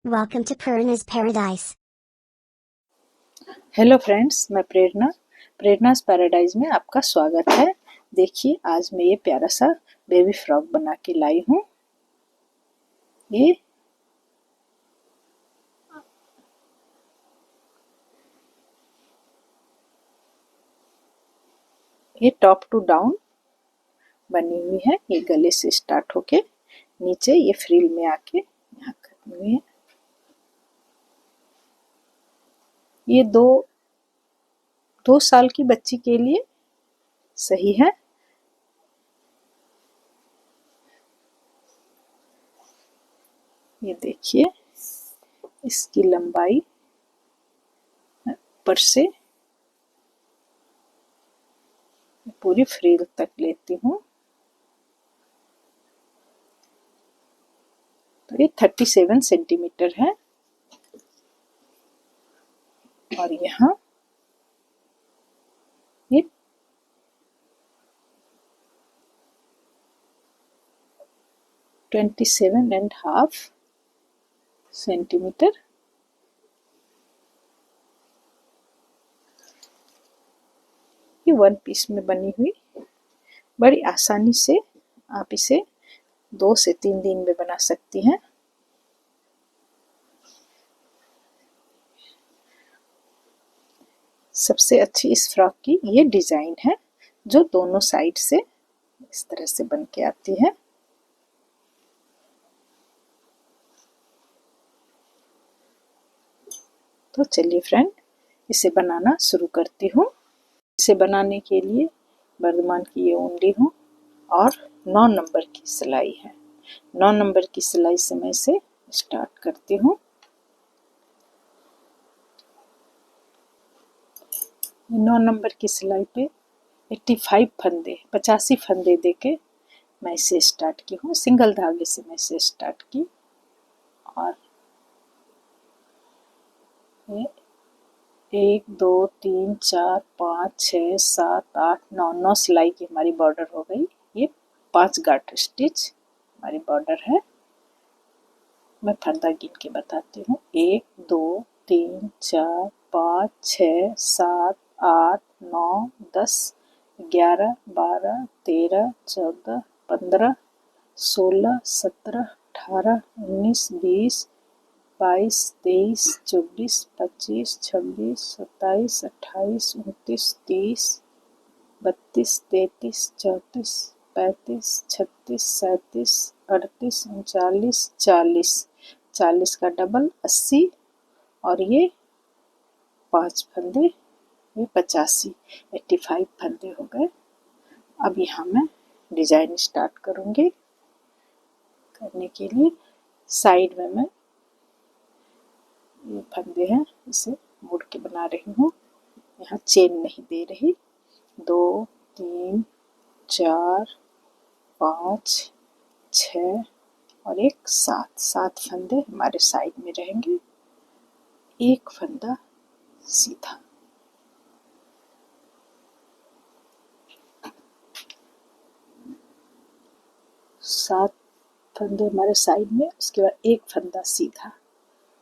Welcome to Purna's Paradise. Hello friends, मैं प्रेरणास paradise में आपका स्वागत है। देखिए, आज मैं ये प्यारा सा बेबी फ्रॉक बना के लाई हूँ। ये टॉप टू डाउन बनी हुई है। ये गले से स्टार्ट होके नीचे ये फ्रिल में आके यहाँ खत्म हुई है। ये दो साल की बच्ची के लिए सही है। ये देखिए, इसकी लंबाई ऊपर से पूरी फ्रिल तक लेती हूँ तो ये 37 सेंटीमीटर है। और यहाँ ये 27.5 सेंटीमीटर। ये वन पीस में बनी हुई, बड़ी आसानी से आप इसे 2 से 3 दिन में बना सकती हैं। सबसे अच्छी इस फ्रॉक की ये डिजाइन है जो दोनों साइड से इस तरह से बन के आती है। तो चलिए फ्रेंड, इसे बनाना शुरू करती हूँ। इसे बनाने के लिए बर्धमान की ये ऊन ली हूँ और 9 नंबर की सिलाई है। 9 नंबर की सिलाई से मैं इसे स्टार्ट करती हूँ। 9 नंबर की सिलाई पे 85 फंदे देके मैं इसे स्टार्ट की हूँ। सिंगल धागे से मैं इसे स्टार्ट की और ये 1 2 3 4 5 6 7 8 9 9 सिलाई की हमारी बॉर्डर हो गई। ये 5 गार्टर स्टिच हमारी बॉर्डर है। मैं फंदा गिन के बताती हूँ। 1 2 3 4 5 6 7 8 9 10 11 12 13 14 15 16 17 18 19 20 22 23 24 25 26 27 28 29 30 32 33 34 35 36 37 38 39 40 40 का डबल 80 और ये 5 फंदे, ये 85 85 फंदे हो गए। अब यहाँ मैं डिजाइन स्टार्ट करूँगी। करने के लिए साइड में मैं ये फंदे हैं, इसे मोड़ के बना रही हूँ। यहाँ चेन नहीं दे रही। 2 3 4 5 6 और एक 7 फंदे हमारे साइड में रहेंगे। एक फंदा सीधा, सात फंदे हमारे साइड में। उसके बाद एक फंदा सीधा,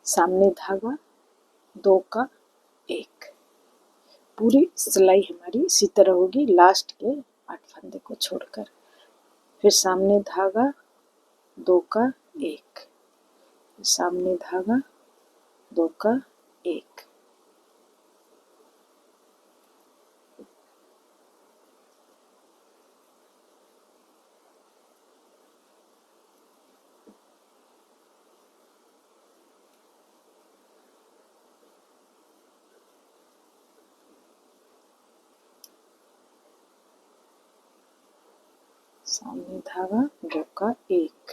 सामने धागा 2 का 1। पूरी सिलाई हमारी इसी तरह होगी लास्ट के 8 फंदे को छोड़कर। फिर सामने धागा 2 का 1, सामने धागा 2 का 1। सामने धागा 2 का 1।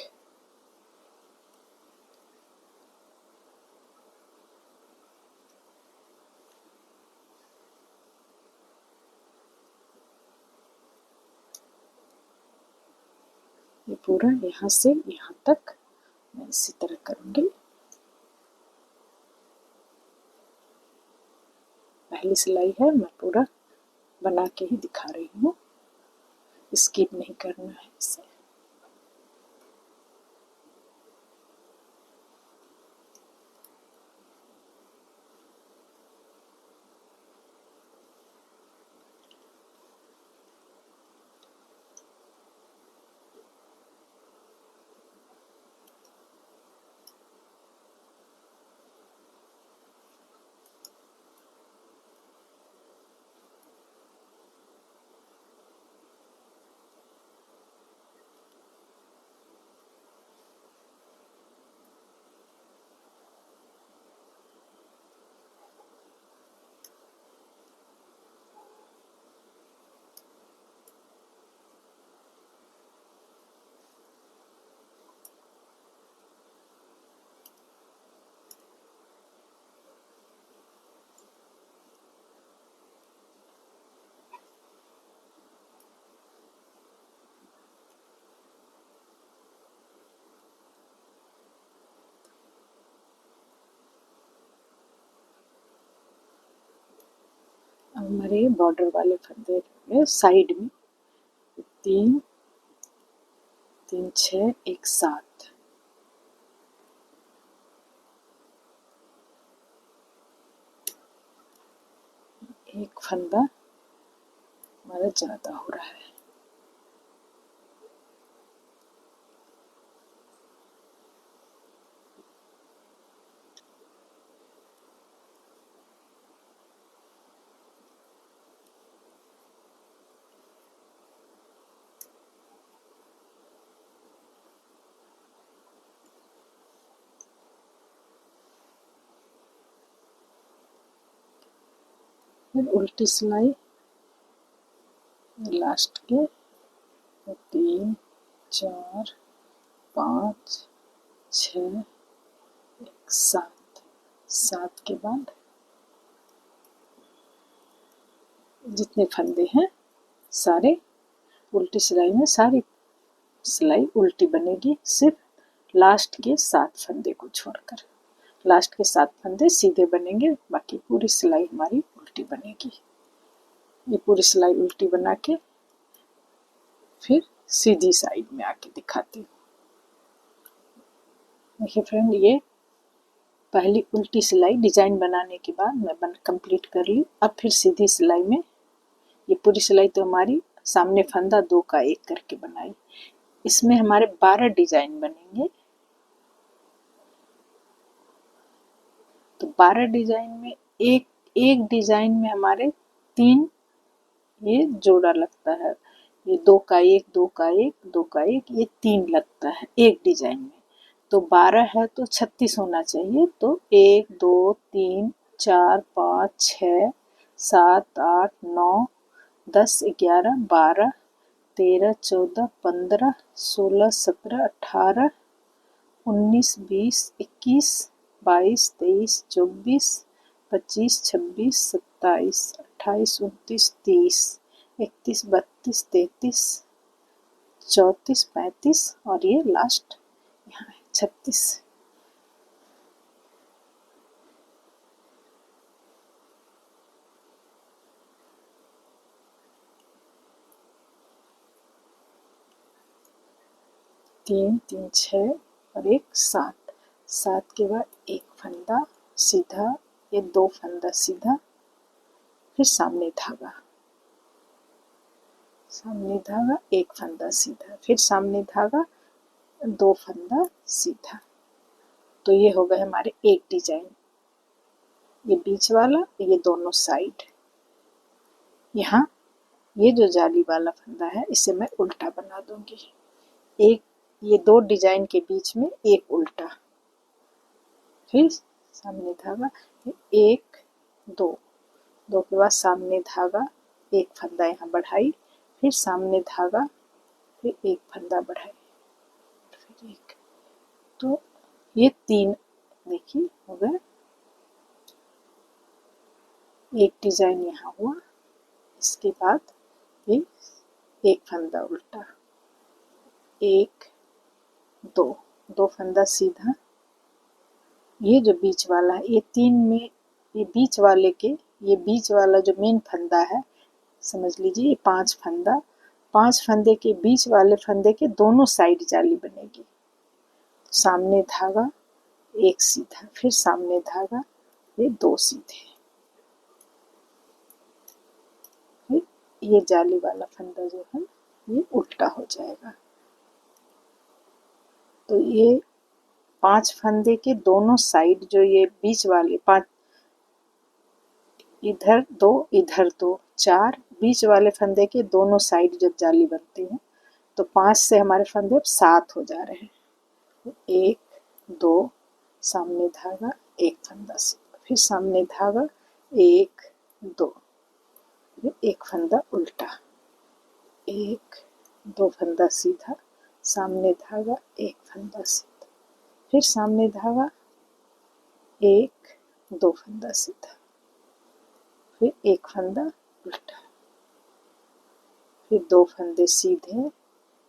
ये पूरा यहाँ से यहाँ तक मैं इसी तरह करूँगी। पहली सिलाई है, मैं पूरा बना के ही दिखा रही हूँ, स्किप नहीं करना है इसे। हमारे बॉर्डर वाले फंदे में साइड में 3 3 6 1 7 एक फंदा हमारा ज़्यादा हो रहा है। फिर उल्टी सिलाई लास्ट के 3 4 5 6 7 7 के बाद जितने फंदे हैं सारे उल्टी सिलाई में सारी सिलाई उल्टी बनेगी, सिर्फ लास्ट के 7 फंदे को छोड़कर। लास्ट के 7 फंदे सीधे बनेंगे, बाकी पूरी सिलाई हमारी उल्टी बनेगी। ये पूरी सिलाई उल्टी बना के फिर सीधी साइड में आके दिखाती हूँ। देखिए फ्रेंड, ये पहली उल्टी सिलाई डिजाइन बनाने के बाद मैं कंप्लीट कर ली। अब फिर सीधी सिलाई में ये पूरी सिलाई तो हमारी सामने फंदा 2 का 1 करके बनाई। इसमें हमारे 12 डिजाइन बनेंगे। तो 12 डिजाइन में एक एक डिजाइन में हमारे 3 ये जोड़ा लगता है। ये 2 का 1 2 का 1 2 का 1 ये 3 लगता है एक डिजाइन में। तो 12 है तो 36 होना चाहिए। तो 1 2 3 4 5 6 7 8 9 10 11 12 13 14 15 16 17 18 19 20 21 22 23 24 25 26 27 28 29 30 31 32 33 34 35 और ये लास्ट यहाँ है 36। तीन 3 6 और 1 7 7 के बाद एक फंदा सीधा, ये 2 फंदा सीधा, फिर सामने धागा, सामने धागा 1 फंदा सीधा, फिर सामने धागा 2 फंदा सीधा। तो ये हो गए हमारे एक डिजाइन। ये बीच वाला, ये दोनों साइड। यहाँ ये जो जाली वाला फंदा है इसे मैं उल्टा बना दूंगी। एक ये 2 डिजाइन के बीच में एक उल्टा, फिर सामने धागा 1 2 2 के बाद सामने धागा, एक फंदा यहाँ बढ़ाई, फिर सामने धागा, फिर एक फंदा बढ़ाई, फिर एक। तो ये 3 देखिए हो गए। एक डिजाइन यहाँ हुआ, इसके बाद ये एक फंदा उल्टा, 1 2 2 फंदा सीधा। ये जो बीच वाला है ये 3 में, ये बीच वाले के, ये बीच वाला जो मेन फंदा है समझ लीजिए ये 5 फंदा, 5 फंदे के बीच वाले फंदे के दोनों साइड जाली बनेगी। सामने धागा 1 सीधा, फिर सामने धागा, ये 2 सीधे, फिर ये जाली वाला फंदा जो है ये उल्टा हो जाएगा। तो ये 5 फंदे के दोनों साइड जो ये बीच वाले 5, इधर 2 इधर 2 4, बीच वाले फंदे के दोनों साइड जब जाली बनती है तो 5 से हमारे फंदे अब 7 हो जा रहे हैं। 1 2 सामने धागा, एक फंदा सीधा, फिर सामने धागा 1 2, फिर एक फंदा उल्टा, 1 2 फंदा सीधा, सामने धागा, एक फंदा सीधा, फिर सामने धागा 1 2 फंदा सीधा, फिर एक फंदा उल्टा, फिर 2 फंदे सीधे,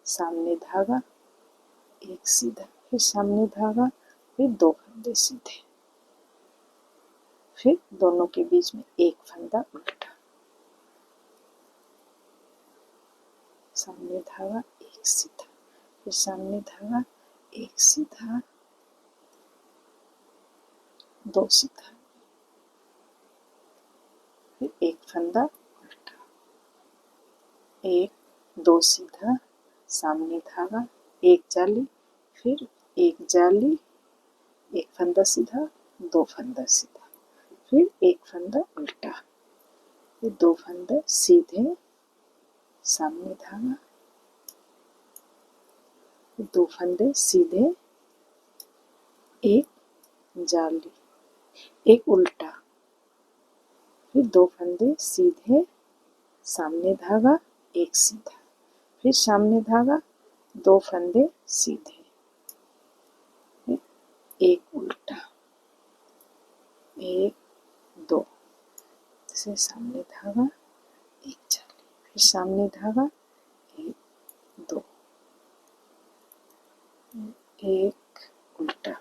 सामने धागा, एक सीधा, फिर सामने धागा, फिर 2 फंदे सीधे, फिर दोनों के बीच में एक फंदा उल्टा। सामने धागा एक सीधा, फिर सामने धागा एक सीधा, दो सीधा, फिर एक फंदा उल्टा, एक दो सीधा, सामने धागा एक जाली, फिर एक जाली, एक फंदा सीधा, दो फंदा सीधा, फिर एक फंदा उल्टा, फिर दो फंदे सीधे, सामने धागा, फिर दो फंदे सीधे, एक जाली, एक उल्टा, फिर दो फंदे सीधे, सामने धागा एक सीधा, फिर सामने धागा, दो फंदे सीधे, फिर एक उल्टा, एक दो, से सामने धागा एक जाली, फिर सामने धागा एक दो, एक उल्टा,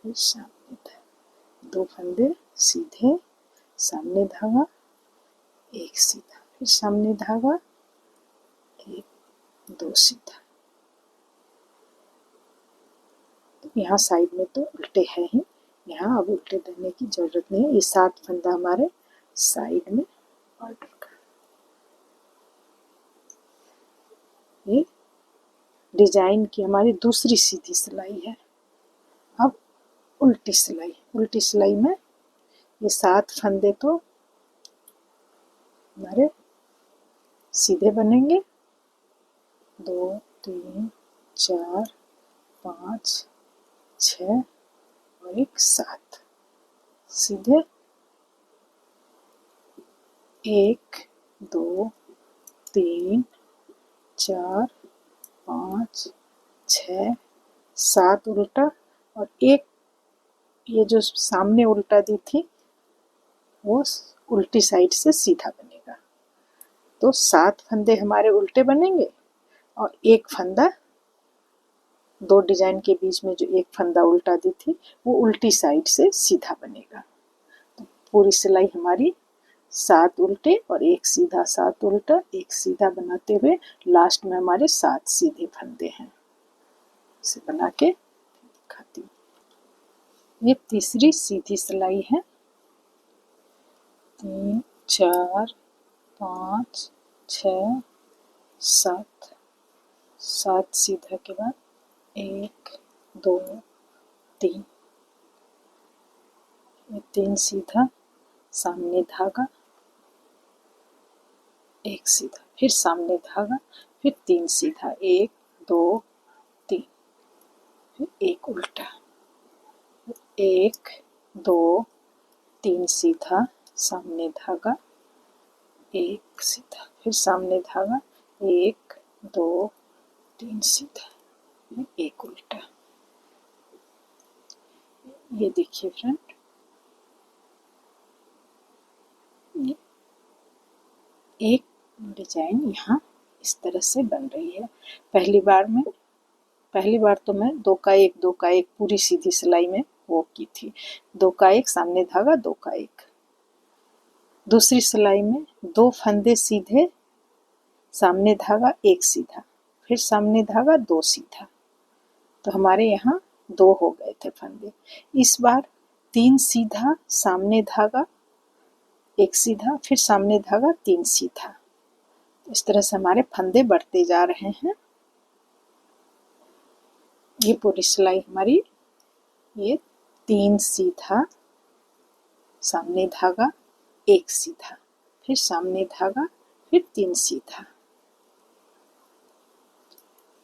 फिर सामने धागा, दो फंदे सीधे, सामने धागा एक सीधा, फिर सामने धागा एक दो सीधा। यहाँ साइड में तो उल्टे है ही, यहाँ अब उल्टे देने की जरूरत नहीं है। ये 7 फंदा हमारे साइड में ऑर्डर का। ये डिजाइन की हमारी दूसरी सीधी सिलाई है। अब उल्टी सिलाई, उल्टी सिलाई में ये 7 फंदे तो हमारे सीधे बनेंगे, 2 3 4 5 6 और एक 7 सीधे, 1 2 3 4 5 6 7 उल्टा, और एक ये जो सामने उल्टा दी थी वो उल्टी साइड से सीधा बनेगा। तो 7 फंदे हमारे उल्टे बनेंगे और एक फंदा, दो डिजाइन के बीच में जो एक फंदा उल्टा दी थी वो उल्टी साइड से सीधा बनेगा। तो पूरी सिलाई हमारी 7 उल्टे और एक सीधा, 7 उल्टा एक सीधा बनाते हुए लास्ट में हमारे 7 सीधे फंदे हैं। इसे बना के दिखाती हूँ। ये तीसरी सीधी सिलाई है। 3 4 5 6 7, 7 सीधा के बाद 1 2 3, 3 सीधा, सामने धागा एक सीधा, फिर सामने धागा, फिर 3 सीधा, 1 2 3, फिर एक उल्टा, 1 2 3 सीधा, सामने धागा एक सीधा, फिर सामने धागा 1 2 3 सीधा, एक उल्टा। ये देखिए फ्रेंड, एक डिजाइन यहाँ इस तरह से बन रही है। पहली बार तो मैं 2 का 1 2 का 1 पूरी सीधी सिलाई में वो की थी, 2 का 1 सामने धागा 2 का 1। दूसरी सिलाई में 2 फंदे सीधे, सामने धागा एक सीधा, फिर सामने धागा 2 सीधा, तो हमारे यहाँ 2 हो गए थे फंदे। इस बार 3 सीधा, सामने धागा एक सीधा, फिर सामने धागा 3 सीधा। इस तरह से हमारे फंदे बढ़ते जा रहे हैं। ये पूरी सिलाई हमारी, ये 3 सीधा, सामने धागा एक सीधा, फिर सामने धागा, फिर 3 सीधा।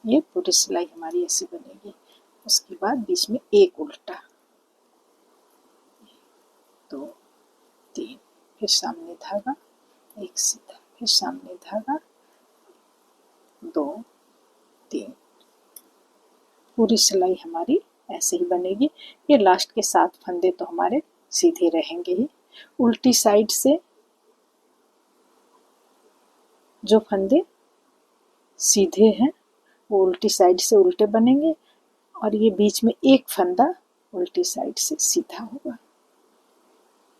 ये पूरी सिलाई हमारी ऐसे बनेगी। उसके बाद बीच में एक उल्टा, 2 3, फिर सामने धागा एक सीधा, फिर सामने धागा 2 3। पूरी सिलाई हमारी ऐसे ही बनेगी। ये लास्ट के 7 फंदे तो हमारे सीधे रहेंगे ही। उल्टी साइड से जो फंदे सीधे हैं वो उल्टी साइड से उल्टे बनेंगे, और ये बीच में एक फंदा उल्टी साइड से सीधा होगा।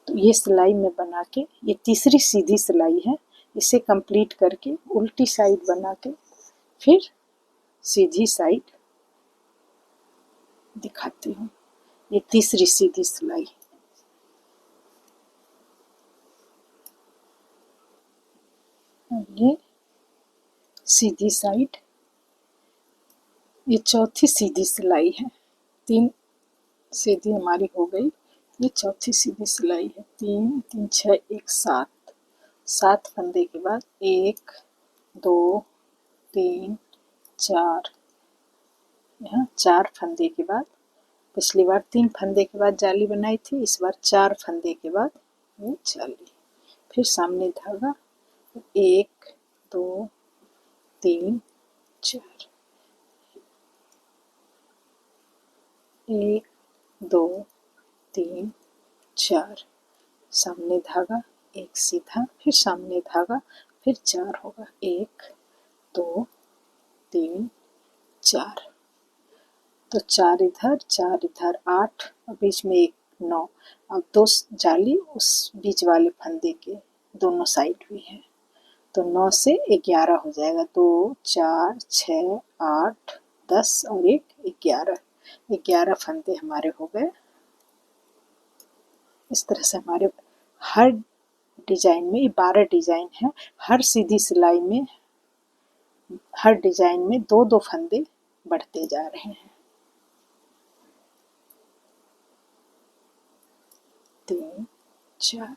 तो ये सिलाई में बना के, ये तीसरी सीधी सिलाई है, इसे कंप्लीट करके उल्टी साइड बना के फिर सीधी साइड दिखाती हूँ। ये तीसरी सीधी सिलाई। ये सीधी साइड, ये चौथी सीधी सिलाई है। 3 सीधी हमारी हो गई, ये चौथी सीधी सिलाई है। 3 3 6 1 7, 7 फंदे के बाद 1 2 3 4, यहाँ 4 फंदे के बाद, पिछली बार 3 फंदे के बाद जाली बनाई थी, इस बार 4 फंदे के बाद ये जाली। फिर सामने धागा 1 2 3 4, 1 2 3 4, सामने धागा, एक सीधा, फिर सामने धागा, फिर 4 होगा। 1 2 3 4, तो 4 इधर 4 इधर, 8 और बीच में एक 9। अब 2 जाली उस बीच वाले फंदे के दोनों साइड भी हैं, तो 9 से 11 हो जाएगा। 2 4 6 8 10 और एक 11, 11 फंदे हमारे हो गए। इस तरह से हमारे हर डिजाइन में 12 डिजाइन है। हर सीधी सिलाई में, हर डिजाइन में 2-2 फंदे बढ़ते जा रहे हैं। 3 4,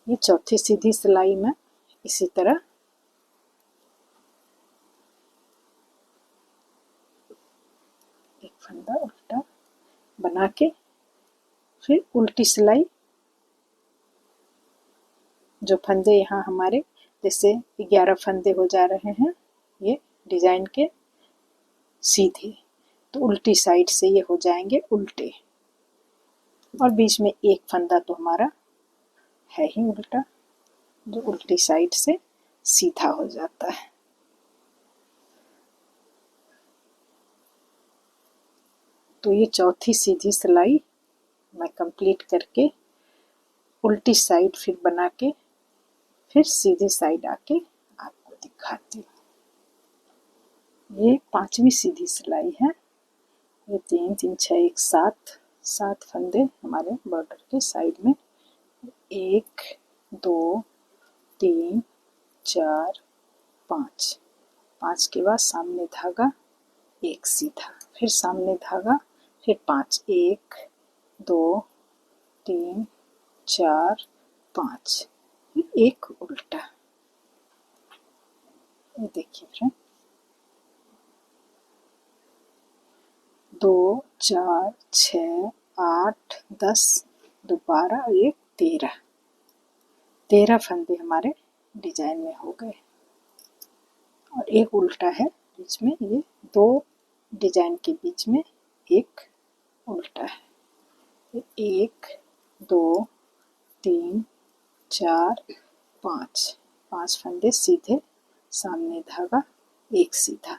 ये चौथी सीधी सिलाई में इसी तरह एक फंदा उल्टा बना के फिर उल्टी सिलाई, जो फंदे यहाँ हमारे जैसे 11 फंदे हो जा रहे हैं ये डिजाइन के सीधे, तो उल्टी साइड से ये हो जाएंगे उल्टे, और बीच में एक फंदा तो हमारा है ही उल्टा, जो उल्टी साइड से सीधा हो जाता है। तो ये चौथी सीधी सिलाई मैं कंप्लीट करके उल्टी साइड फिर बना के फिर सीधी साइड आके आपको दिखाती हूँ। ये 5वीं सीधी सिलाई है। ये 3 3 6 1 7, 7 फंदे हमारे बॉर्डर के साइड में। 1 2 3 4 5, 5 के बाद सामने धागा, एक सीधा, फिर सामने धागा, फिर 5, 1 2 3 4 5, फिर एक उल्टा। ये देखिए फ्रेंड, 2 4 6 8 10 12 और एक 13, 13 फंदे हमारे डिजाइन में हो गए, और एक उल्टा है बीच में। ये 2 डिजाइन के बीच में एक उल्टा है। 1 2 3 4 5, 5 फंदे सीधे, सामने धागा, एक सीधा,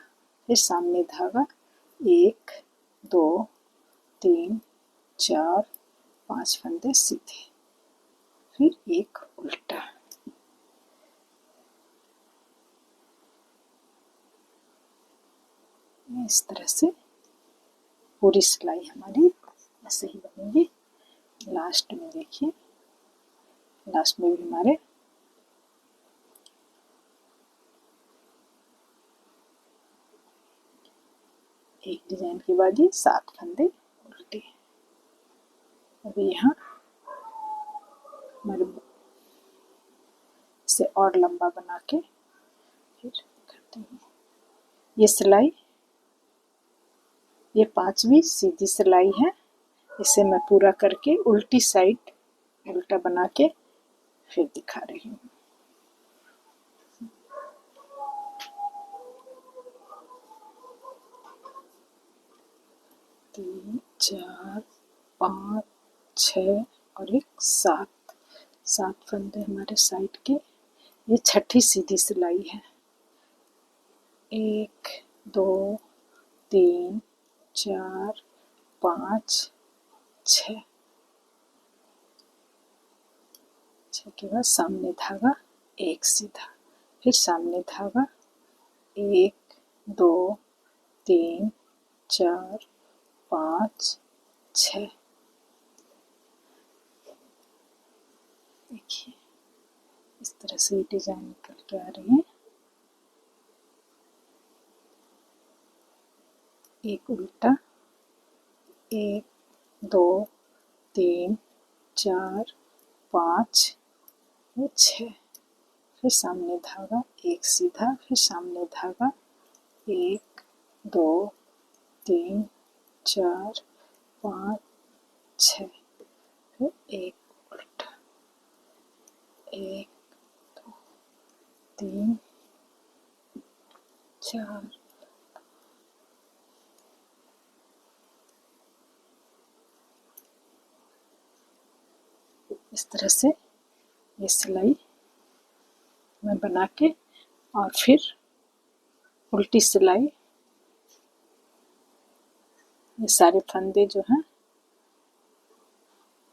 फिर सामने धागा, 1 2 3 4 5 फंदे सीधे, फिर एक उल्टा। इस तरह से पूरी सिलाई हमारी ऐसे ही बनेगी। लास्ट में देखिए, लास्ट में भी हमारे एक डिजाइन के बाद ये 7 फंदे उल्टे। अभी यहाँ हमारे इसे और लंबा बना के फिर करते हैं। ये सिलाई, ये 5वीं सीधी सिलाई है। इसे मैं पूरा करके उल्टी साइड उल्टा बना के फिर दिखा रही हूँ। तीन 4 5 6 और एक 7, 7 फंदे हमारे साइड के। ये छठी सीधी सिलाई है। 1 2 3 4 5 6, 6 के बाद सामने धागा एक सीधा, फिर सामने धागा 1 2 3 4 5 6। देखिए इस तरह से डिजाइन निकल के आ रही है। एक उल्टा 1 2 3 4 5 6, फिर सामने धागा एक सीधा, फिर सामने धागा 1 2 3 4 5 6, फिर एक उल्टा 1 2 3 4। इस तरह से ये सिलाई मैं बना के और फिर उल्टी सिलाई, ये सारे फंदे जो हैं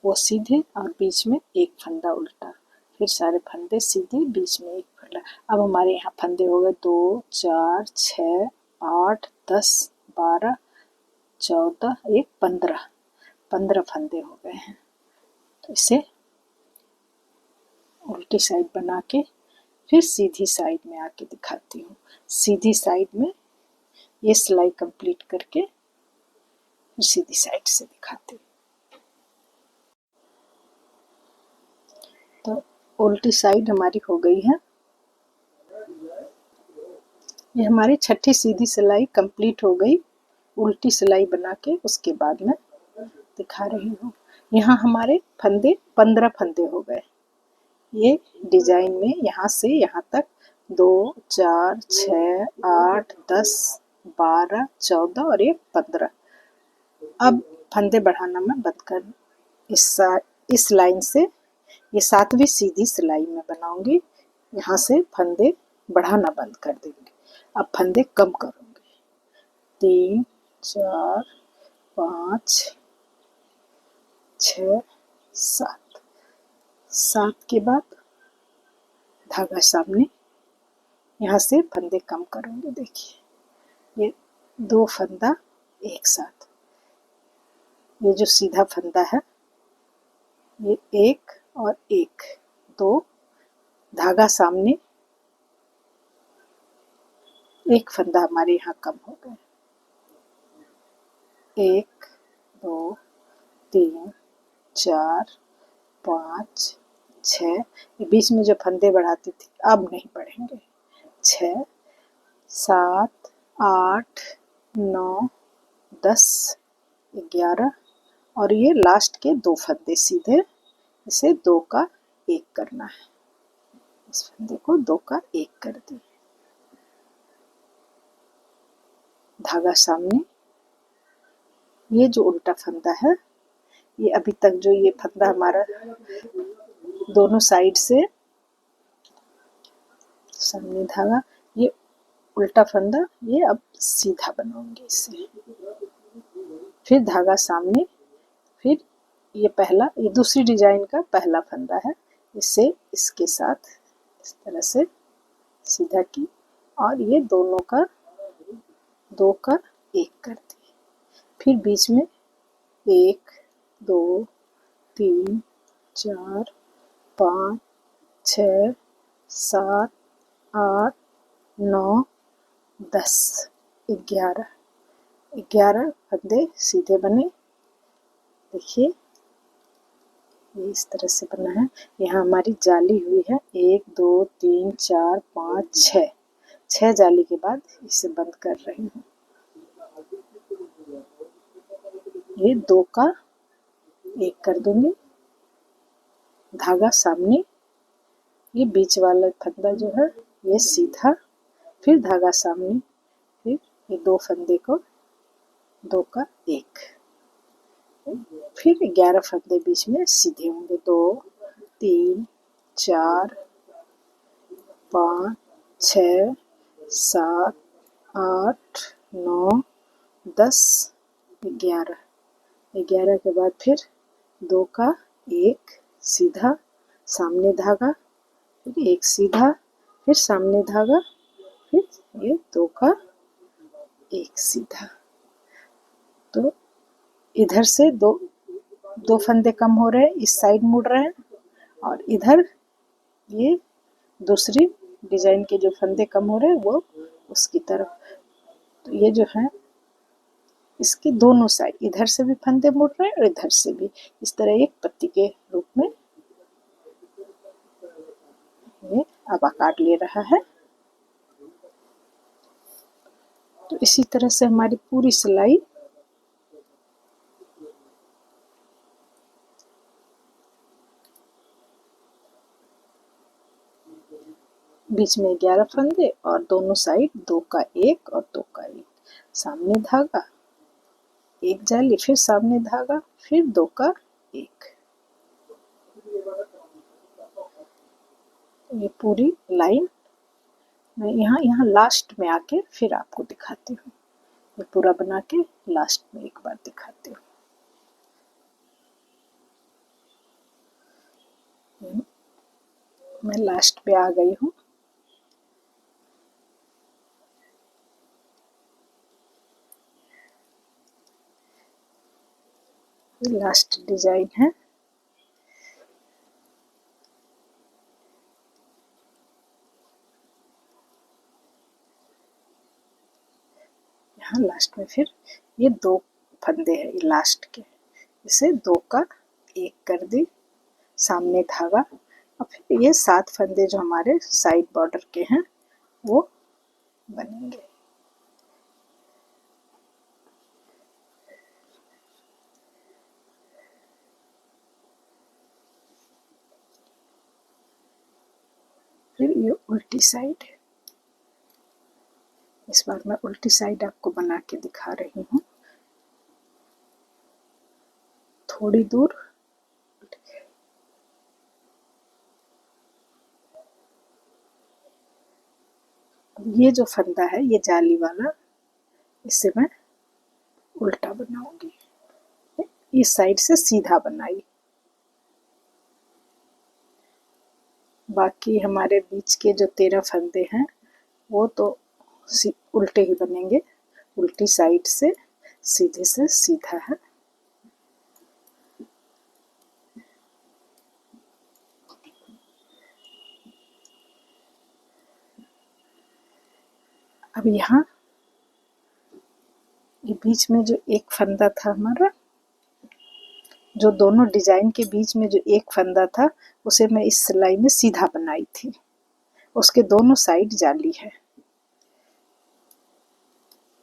वो सीधे और बीच में एक फंदा उल्टा, फिर सारे फंदे सीधे बीच में एक फंदा। अब हमारे यहाँ फंदे हो गए 2 4 6 8 10 12 14 एक 15 फंदे हो गए हैं। तो इसे उल्टी साइड बना के फिर सीधी साइड में आके दिखाती हूँ। सीधी साइड में ये सिलाई कंप्लीट करके फिर सीधी साइड से दिखाती हूँ। तो उल्टी साइड हमारी हो गई है। ये हमारी छठी सीधी सिलाई कंप्लीट हो गई। उल्टी सिलाई बना के उसके बाद में दिखा रही हूँ। यहाँ हमारे फंदे 15 फंदे हो गए। ये डिजाइन में यहाँ से यहाँ तक 2 4 6 8 10 12 14 और ये 15। अब फंदे बढ़ाना मैं बंद कर, इस लाइन से ये 7वीं सीधी सिलाई में बनाऊंगी। यहाँ से फंदे बढ़ाना बंद कर देंगे। अब फंदे कम करूंगी। 3 4 5 6 7। 7 के बाद धागा सामने, यहाँ से फंदे कम करूंगी। देखिए ये 2 फंदा एक साथ, ये जो सीधा फंदा है ये एक और एक, 2 धागा सामने, एक फंदा हमारे यहाँ कम हो गए। 1 2 3 4 5 6, ये बीच में जो फंदे बढ़ाती थी अब नहीं बढ़ेंगे। 6 7 8 9 10 11 और ये लास्ट के 2 फंदे सीधे, इसे 2 का 1 करना है। इस फंदे को 2 का 1 कर दी। धागा सामने, ये जो उल्टा फंदा है ये अभी तक जो ये फंदा हमारा दोनों साइड से सामने धागा, ये उल्टा फंदा ये अब सीधा बनाऊंगी इससे। फिर धागा सामने, फिर ये पहला, ये दूसरी डिजाइन का पहला फंदा है, इसे इसके साथ इस तरह से सीधा की और ये दोनों का 2 का 1 कर दी। फिर बीच में 1 2 3 4 5 6 7 8 9 10 11 फंदे सीधे बने। देखिए ये इस तरह से बना है। यहाँ हमारी जाली हुई है 1 2 3 4 5 6 जाली के बाद इसे बंद कर रही हूँ। ये 2 का 1 कर दूंगी। धागा सामने, ये बीच वाला फंदा जो है ये सीधा, फिर धागा सामने, फिर ये 2 फंदे को 2 का 1, फिर 11 फंदे बीच में सीधे होंगे। 2 3 4 5 6 7 8 9 10 11 के बाद फिर 2 का 1 सीधा, सामने धागा, फिर एक सीधा, फिर सामने धागा, फिर ये 2 का एक सीधा। तो इधर से दो फंदे कम हो रहे हैं, इस साइड मुड़ रहे हैं, और इधर ये दूसरी डिजाइन के जो फंदे कम हो रहे हैं वो उसकी तरफ। तो ये जो है इसके दोनों साइड, इधर से भी फंदे मुड़ रहे हैं और इधर से भी, इस तरह एक पत्ती के रूप में ये अब आकार ले रहा है। तो इसी तरह से हमारी पूरी सिलाई बीच में 11 फंदे और दोनों साइड 2 का एक और 2 का एक, सामने धागा, एक जाली, फिर सामने धागा, फिर 2 का एक। ये पूरी लाइन मैं यहाँ लास्ट में आके फिर आपको दिखाती हूँ। ये पूरा बना के लास्ट में एक बार दिखाती हूँ। मैं लास्ट पे आ गई हूँ। ये लास्ट डिजाइन है। यहाँ लास्ट में फिर ये 2 फंदे हैं, ये लास्ट के, इसे 2 का एक कर दी, सामने धागा, और फिर ये 7 फंदे जो हमारे साइड बॉर्डर के हैं वो बनेंगे। फिर ये उल्टी साइड, इस बार मैं उल्टी साइड आपको बना के दिखा रही हूँ। थोड़ी दूर ये जो फंदा है ये जाली वाला, इसे मैं उल्टा बनाऊंगी, इस साइड से सीधा बनाई। बाकी हमारे बीच के जो 13 फंदे हैं वो तो उल्टे ही बनेंगे, उल्टी साइड से सीधे से सीधा है। अब यहाँ ये बीच में जो एक फंदा था हमारा, जो दोनों डिजाइन के बीच में जो एक फंदा था उसे मैं इस सिलाई में सीधा बनाई थी, उसके दोनों साइड जाली है।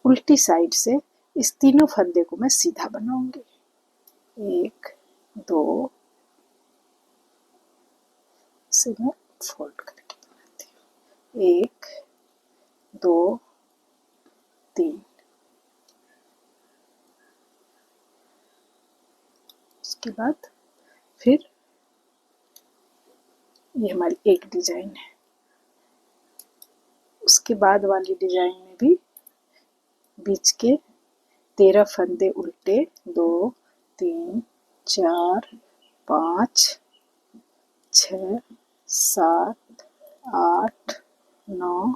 उल्टी साइड से इस तीनों फंदे को मैं सीधा बनाऊंगी। 1 2, इसे मैं फोल्ड करके बनाती हूँ। 1 2 3, उसके बाद फिर ये हमारी एक डिजाइन है। उसके बाद वाली डिजाइन में भी बीच के 13 फंदे उल्टे, 2 3 4 5 6 7 8 9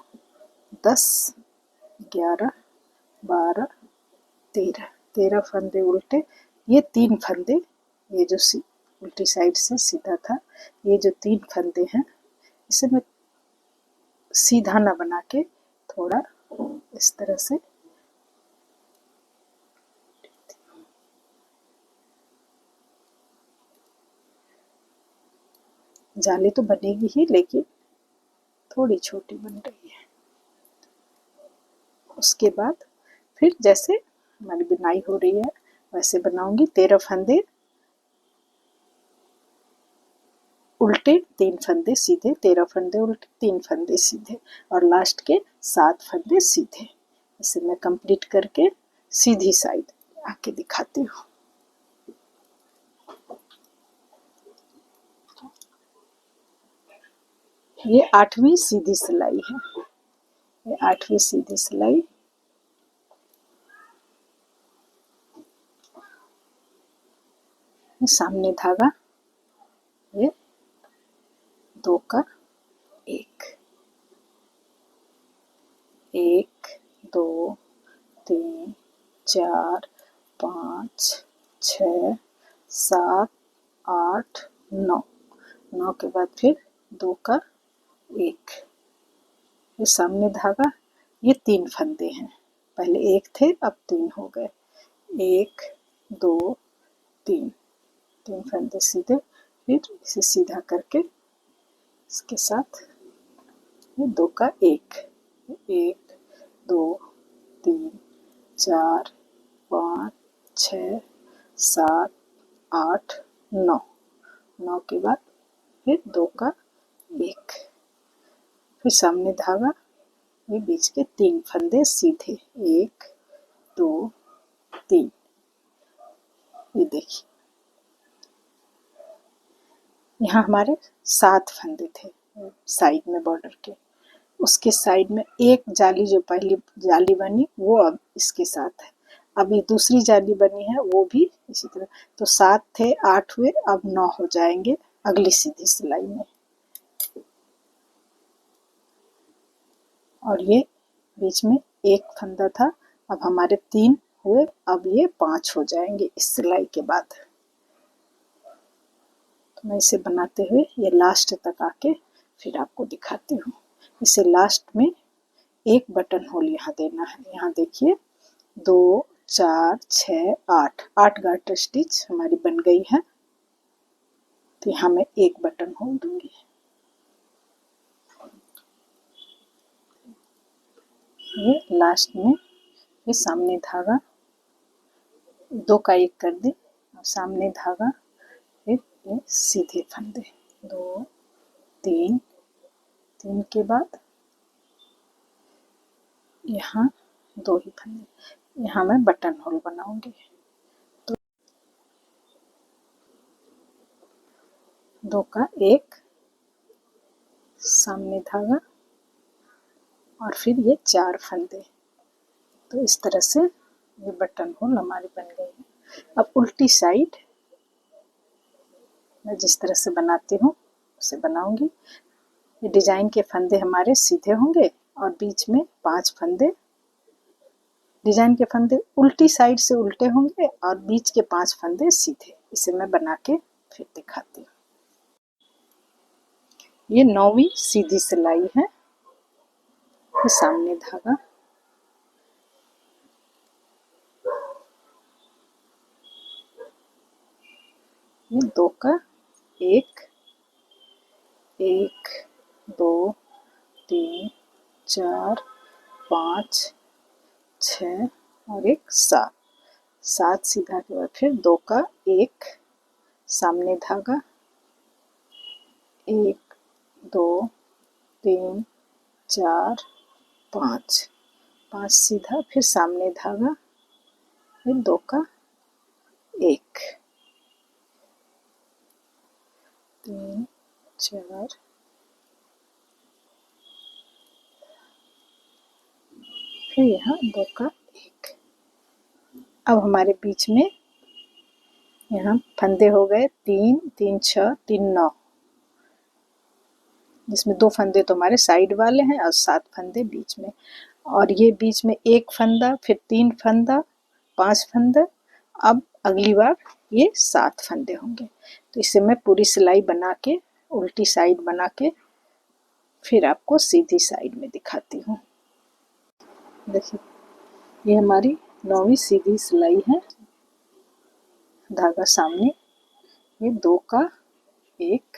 10 11 12 13, 13 फंदे उल्टे। ये 3 फंदे, ये जो उल्टी साइड से सीधा था, ये जो 3 फंदे हैं इसे मैं सीधा ना बना के थोड़ा इस तरह से जाली तो बनेगी ही लेकिन थोड़ी छोटी बन रही है। उसके बाद फिर जैसे हमारी बुनाई हो रही है वैसे बनाऊंगी। 13 फंदे उल्टे, 3 फंदे सीधे, 13 फंदे उल्टे, 3 फंदे सीधे, और लास्ट के 7 फंदे सीधे। इसे मैं कंप्लीट करके सीधी साइड आके दिखाती हूँ। ये 8वीं सीधी सिलाई है, ये 8वीं सीधी सिलाई। सामने धागा, ये दो का एक, एक दो तीन चार पाँच छः सात आठ नौ, नौ के बाद फिर दो का एक, फिर सामने धागा। ये तीन फंदे हैं, पहले एक थे अब तीन हो गए, एक दो तीन, तीन फंदे सीधे, फिर इसे सीधा करके इसके साथ ये दो का एक, एक दो तीन चार पाँच छः सात आठ नौ, नौ के बाद फिर दो का एक, फिर सामने धागा, ये बीच के तीन फंदे सीधे, एक दो तीन, ये देखिए यहाँ हमारे सात फंदे थे साइड में बॉर्डर के, उसके साइड में एक जाली जो पहली जाली बनी वो अब इसके साथ है, अभी दूसरी जाली बनी है वो भी इसी तरह, तो सात थे आठ हुए, अब नौ हो जाएंगे अगली सीधी सिलाई में। और ये बीच में एक फंदा था, अब हमारे तीन हुए, अब ये पांच हो जाएंगे इस सिलाई के बाद। तो मैं इसे बनाते हुए ये लास्ट तक आके फिर आपको दिखाती हूँ। इसे लास्ट में एक बटन होल यहाँ देना है, यहाँ देखिए दो चार छः आठ, आठ गार्टर स्टिच हमारी बन गई है, तो यहाँ मैं एक बटन होल दूंगी। ये लास्ट में ये सामने धागा दो का एक कर दे, और सामने धागा फिर ये सीधे फंदे, दो तीन, तीन के बाद यहाँ दो ही फंदे, यहाँ मैं बटन होल बनाऊंगी। तो दो का एक, सामने धागा और फिर ये चार फंदे, तो इस तरह से ये बटन होल हमारी बन गई है। अब उल्टी साइड मैं जिस तरह से बनाती हूँ उसे बनाऊंगी। ये डिजाइन के फंदे हमारे सीधे होंगे और बीच में पांच फंदे, डिजाइन के फंदे उल्टी साइड से उल्टे होंगे और बीच के पांच फंदे सीधे। इसे मैं बना के फिर दिखाती हूँ। ये 9वीं सीधी सिलाई है, ये सामने धागा, ये दो का एक, एक दो तीन चार पाँच छः और एक सात, सात सीधा के बाद फिर दो का एक, सामने धागा, एक दो तीन चार पाँच, पाँच सीधा फिर सामने धागा, फिर दो का एक, तीन चार फिर यहाँ दो का एक। अब हमारे बीच में यहाँ फंदे हो गए तीन, तीन छः तीन नौ, जिसमें दो फंदे तो हमारे साइड वाले हैं और सात फंदे बीच में, और ये बीच में एक फंदा, फिर तीन फंदा, पांच फंदा, अब अगली बार ये सात फंदे होंगे। तो इसे मैं पूरी सिलाई बना के उल्टी साइड बना के फिर आपको सीधी साइड में दिखाती हूँ। देखिए ये हमारी 9वीं सीधी सिलाई है, धागा सामने, ये दो का एक,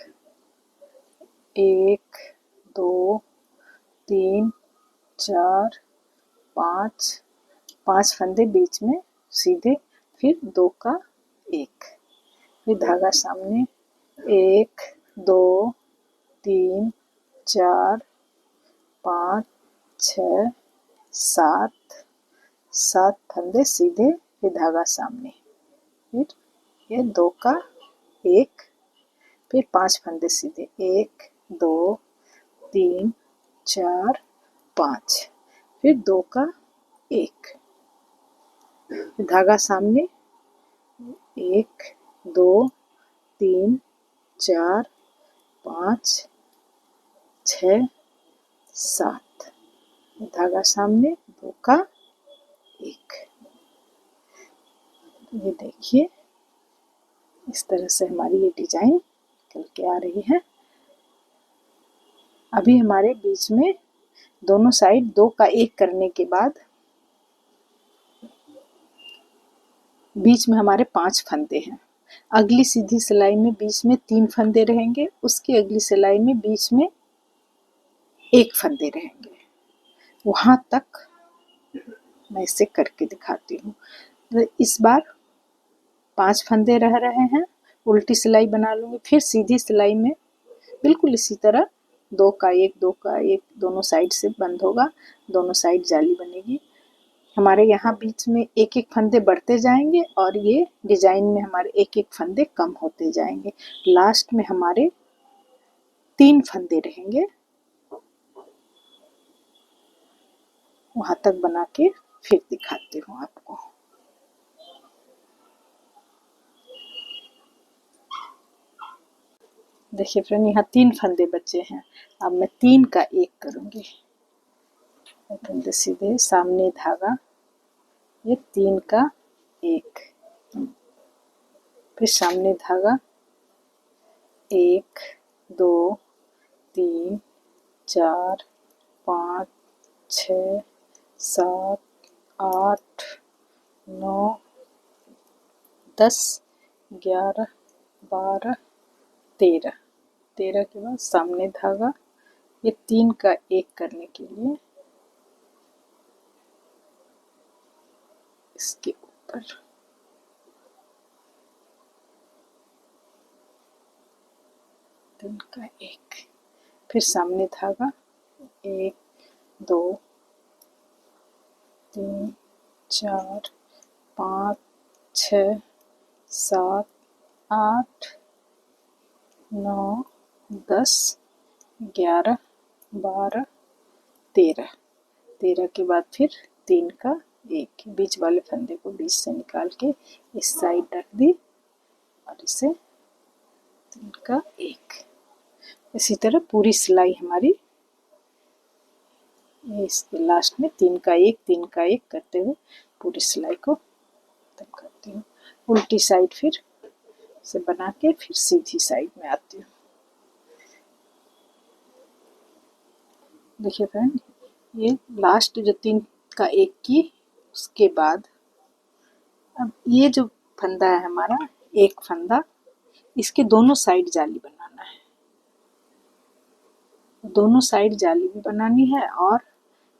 एक दो तीन चार पाँच, पांच फंदे बीच में सीधे, फिर दो का एक, फिर धागा सामने, एक दो तीन चार पाँच छः सात, सात फंदे सीधे, फिर धागा सामने, फिर ये दो का एक, फिर पांच फंदे सीधे, एक दो तीन चार पाँच, फिर दो का एक, धागा सामने, एक दो तीन चार पाँच 6 7, धागा सामने, 2 का 1। ये देखिए इस तरह से हमारी ये डिजाइन निकल के आ रही है। अभी हमारे बीच में दोनों साइड 2 का 1 करने के बाद बीच में हमारे 5 फंदे हैं। अगली सीधी सिलाई में बीच में 3 फंदे रहेंगे, उसकी अगली सिलाई में बीच में 1 फंदे रहेंगे। वहां तक मैं इसे करके दिखाती हूँ। तो इस बार 5 फंदे रह रहे हैं, उल्टी सिलाई बना लूँगी, फिर सीधी सिलाई में बिल्कुल इसी तरह 2 का 1 2 का 1 दोनों साइड से बंद होगा, दोनों साइड जाली बनेगी। हमारे यहाँ बीच में 1-1 फंदे बढ़ते जाएंगे और ये डिजाइन में हमारे 1-1 फंदे कम होते जाएंगे। लास्ट में हमारे 3 फंदे रहेंगे, वहां तक बना के फिर दिखाती हूँ आपको। देखिए फ्रेंड, यहाँ 3 फंदे बचे हैं। अब मैं 3 का 1 करूँगी। फंदे सीधे, सामने धागा, ये 3 का 1, फिर सामने धागा 1 2 3 4 5 6 7 8 9 10 11 12 13। 13 के बाद सामने धागा, ये 3 का 1 करने के लिए इसके ऊपर 3 का 1, फिर सामने धागा 1 2 3 4 5 6 7 8 9 10 11 12 13। 13 के बाद फिर 3 का 1, बीच वाले फंदे को बीच से निकाल के इस साइड रख दी और इसे 3 का 1। इसी तरह पूरी सिलाई हमारी, इसके लास्ट में 3 का 1 3 का 1 करते हुए पूरी सिलाई को खत्म करती हूँ। उल्टी साइड फिर से बना के फिर सीधी साइड में आती हूँ। देखिए फ्रेंड, ये लास्ट जो 3 का 1 की, उसके बाद अब ये जो फंदा है हमारा, एक फंदा, इसके दोनों साइड जाली बनाना है। दोनों साइड जाली भी बनानी है और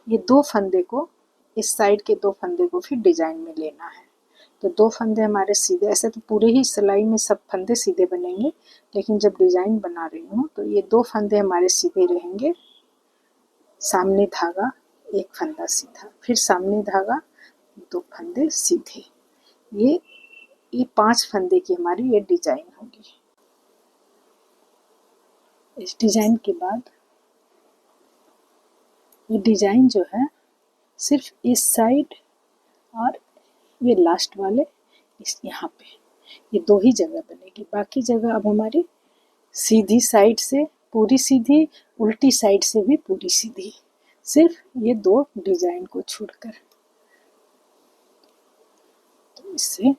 ये 2 फंदे को, इस साइड के 2 फंदे को फिर डिजाइन में लेना है। तो 2 फंदे हमारे सीधे, ऐसे तो पूरे ही सिलाई में सब फंदे सीधे बनेंगे, लेकिन जब डिजाइन बना रही हूँ तो ये 2 फंदे हमारे सीधे रहेंगे। सामने धागा, 1 फंदा सीधा, फिर सामने धागा, 2 फंदे सीधे। ये 5 फंदे की हमारी ये डिजाइन होगी। इस डिजाइन के बाद ये डिजाइन जो है सिर्फ इस साइड और ये लास्ट वाले इस यहाँ पे, ये 2 ही जगह बनेगी। बाकी जगह अब हमारी सीधी साइड से पूरी सीधी, उल्टी साइड से भी पूरी सीधी, सिर्फ ये 2 डिजाइन को छोड़कर। तो इससे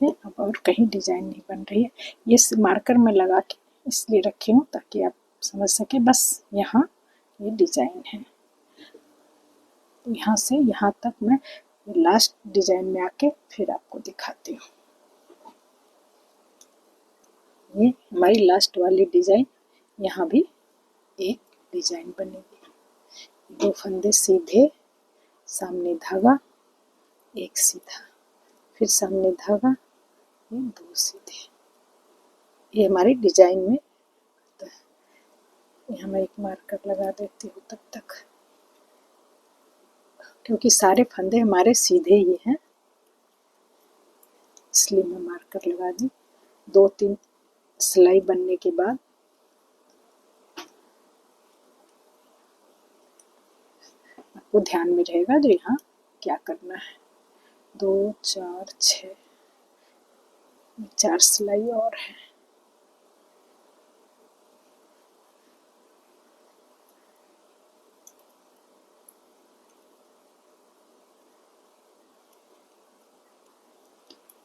अब और कहीं डिजाइन नहीं बन रही है। ये मार्कर में लगा के इसलिए रखी हूँ ताकि आप समझ सके, बस यहाँ ये डिजाइन है। तो यहाँ से यहाँ तक मैं लास्ट डिजाइन में आके फिर आपको दिखाती हूँ। ये हमारी लास्ट वाली डिजाइन, यहाँ भी एक डिजाइन बनेगी। 2 फंदे सीधे, सामने धागा, 1 सीधा, फिर सामने धागा, ये 2 सीधे। ये हमारी डिजाइन में होता है। यहाँ मैं एक मार्कर लगा देती हूँ तब तक, क्योंकि सारे फंदे हमारे सीधे ही हैं, इसलिए मैं मार्कर लगा दी। 2-3 सिलाई बनने के बाद आपको ध्यान में रहेगा जो यहाँ क्या करना है। 2 4 6 4 सिलाई और है।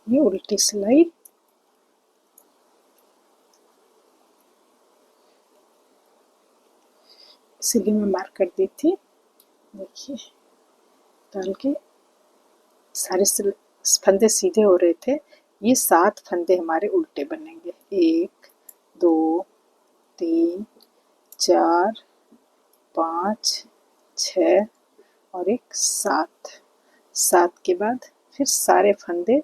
ये उल्टी सिलाई, इसीलिए मैं मार्क कर दी थी। देखिए डाल के सारे फंदे सीधे हो रहे थे। ये 7 फंदे हमारे उल्टे बनेंगे। 1 2 3 4 5 6 और एक 7। 7 के बाद फिर सारे फंदे,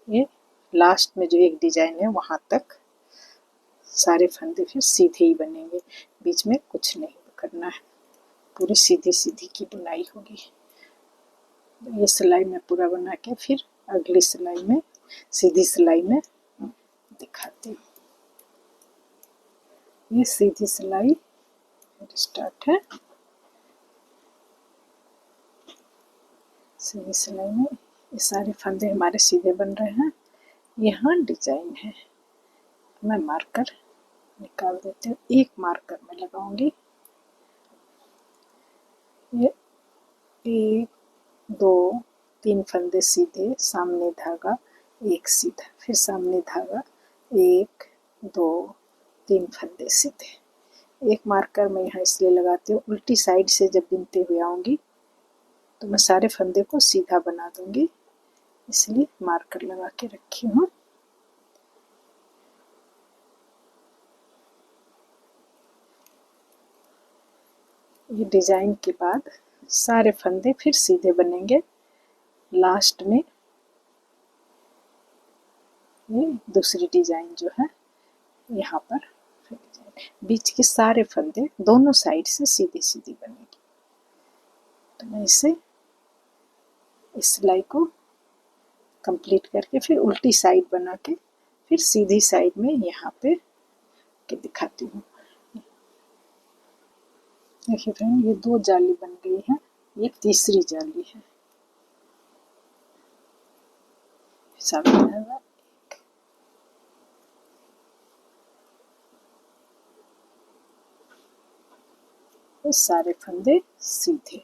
ये लास्ट में जो एक डिजाइन है वहां तक सारे फंदे फिर सीधे ही बनेंगे, बीच में कुछ नहीं करना है, पूरी सीधी सीधी की बुनाई होगी। ये सिलाई मैं पूरा बना के फिर अगली सिलाई में, सीधी सिलाई में दिखाती हूँ। ये सीधी सिलाई स्टार्ट है। सीधी सिलाई में ये सारे फंदे हमारे सीधे बन रहे हैं। यहाँ डिजाइन है, मैं मार्कर निकाल देती हूँ। एक मार्कर में लगाऊंगी। ये 1 2 3 फंदे सीधे, सामने धागा, एक सीधा, फिर सामने धागा, 1 2 3 फंदे सीधे। एक मार्कर मैं यहाँ इसलिए लगाती हूँ, उल्टी साइड से जब बिनते हुए आऊंगी तो मैं सारे फंदे को सीधा बना दूंगी, इसलिए मार्कर लगा के रखी हूँ। ये डिजाइन के बाद सारे फंदे फिर सीधे बनेंगे। लास्ट में ये दूसरी डिजाइन जो है यहाँ पर फिर बीच के सारे फंदे दोनों साइड से सीधी सीधी बनेगी। तो मैं इसे इस सिलाई को कंप्लीट करके फिर उल्टी साइड बना के फिर सीधी साइड में यहाँ पे के दिखाती हूँ। देखिए फ्रेंड, ये 2 जाली बन गई है, ये तीसरी जाली है। सामने ये सारे फंदे सीधे।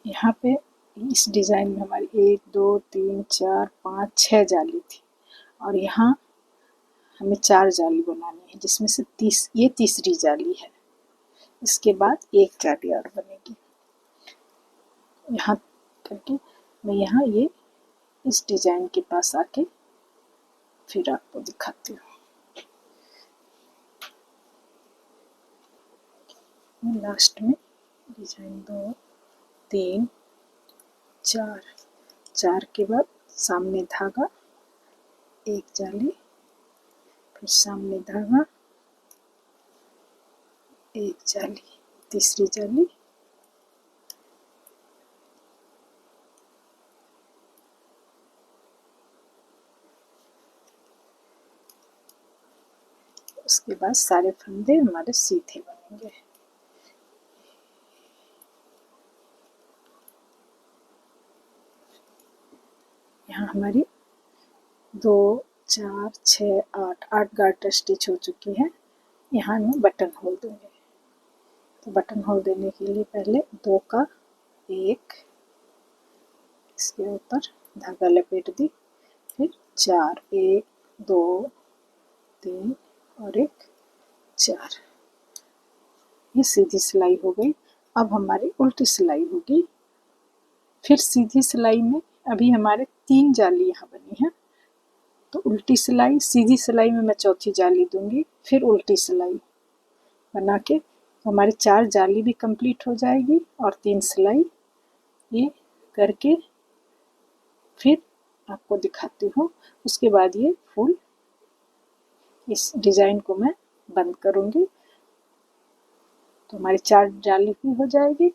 यहाँ पे इस डिजाइन में हमारी 1 2 3 4 5 6 जाली थी और यहाँ हमें 4 जाली बनानी है, जिसमें से ये तीसरी जाली है। इसके बाद एक जाली और बनेगी। यहाँ करके मैं यहाँ ये इस डिजाइन के पास आके फिर आपको दिखाती हूँ। लास्ट में डिजाइन 2 3 4, 4 के बाद सामने धागा, एक जाली, फिर सामने धागा, एक जाली, तीसरी जाली, उसके बाद सारे फंदे हमारे सीधे बनेंगे। यहाँ हमारी 2 4 6 8 गार्टर स्टिच हो चुकी है। यहाँ मैं बटन होल दूंगी। तो बटन होल देने के लिए पहले 2 का 1, इसके ऊपर धागा लपेट दी, फिर 4 1 2 3 और एक 4। ये सीधी सिलाई हो गई। अब हमारी उल्टी सिलाई होगी। फिर सीधी सिलाई में अभी हमारे 3 जाली यहाँ बनी है, तो उल्टी सिलाई, सीधी सिलाई में मैं चौथी जाली दूंगी, फिर उल्टी सिलाई बना के तो हमारी 4 जाली भी कंप्लीट हो जाएगी और 3 सिलाई ये करके फिर आपको दिखाती हूँ। उसके बाद ये फुल इस डिजाइन को मैं बंद करूंगी, तो हमारी 4 जाली भी हो जाएगी।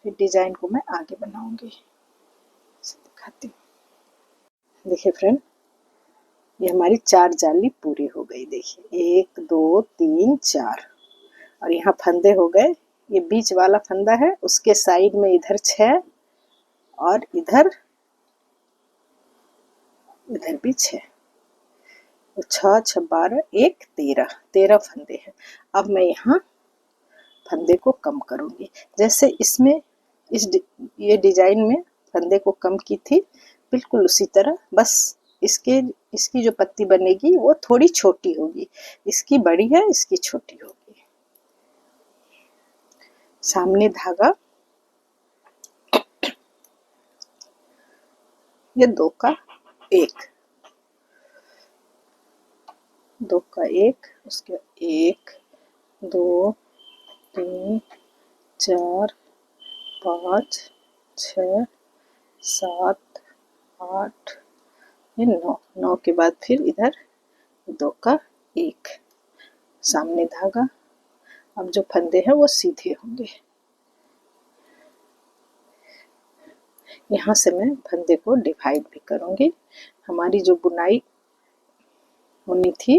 फिर डिजाइन को मैं आगे बनाऊंगी, दिखाती हूँ। देखिए फ्रेंड, ये हमारी 4 जाली पूरी हो गई। देखिए 1 2 3 4 और यहाँ फंदे हो गए। ये बीच वाला फंदा है, उसके साइड में इधर 6 और इधर भी 6। तो 6 6 12 1 13 फंदे हैं। अब मैं यहाँ फंदे को कम करूँगी, जैसे इसमें ये डिजाइन में फंदे को कम की थी, बिल्कुल उसी तरह। बस इसकी जो पत्ती बनेगी वो थोड़ी छोटी होगी, इसकी बड़ी है, इसकी छोटी होगी। सामने धागा, ये 2 का 1, 2 का 1, उसके 1 2 3 4 5 6 7 8 ये 9 के बाद फिर इधर 2 का 1, सामने धागा। अब जो फंदे हैं वो सीधे होंगे। यहाँ से मैं फंदे को डिवाइड भी करूँगी। हमारी जो बुनाई होनी थी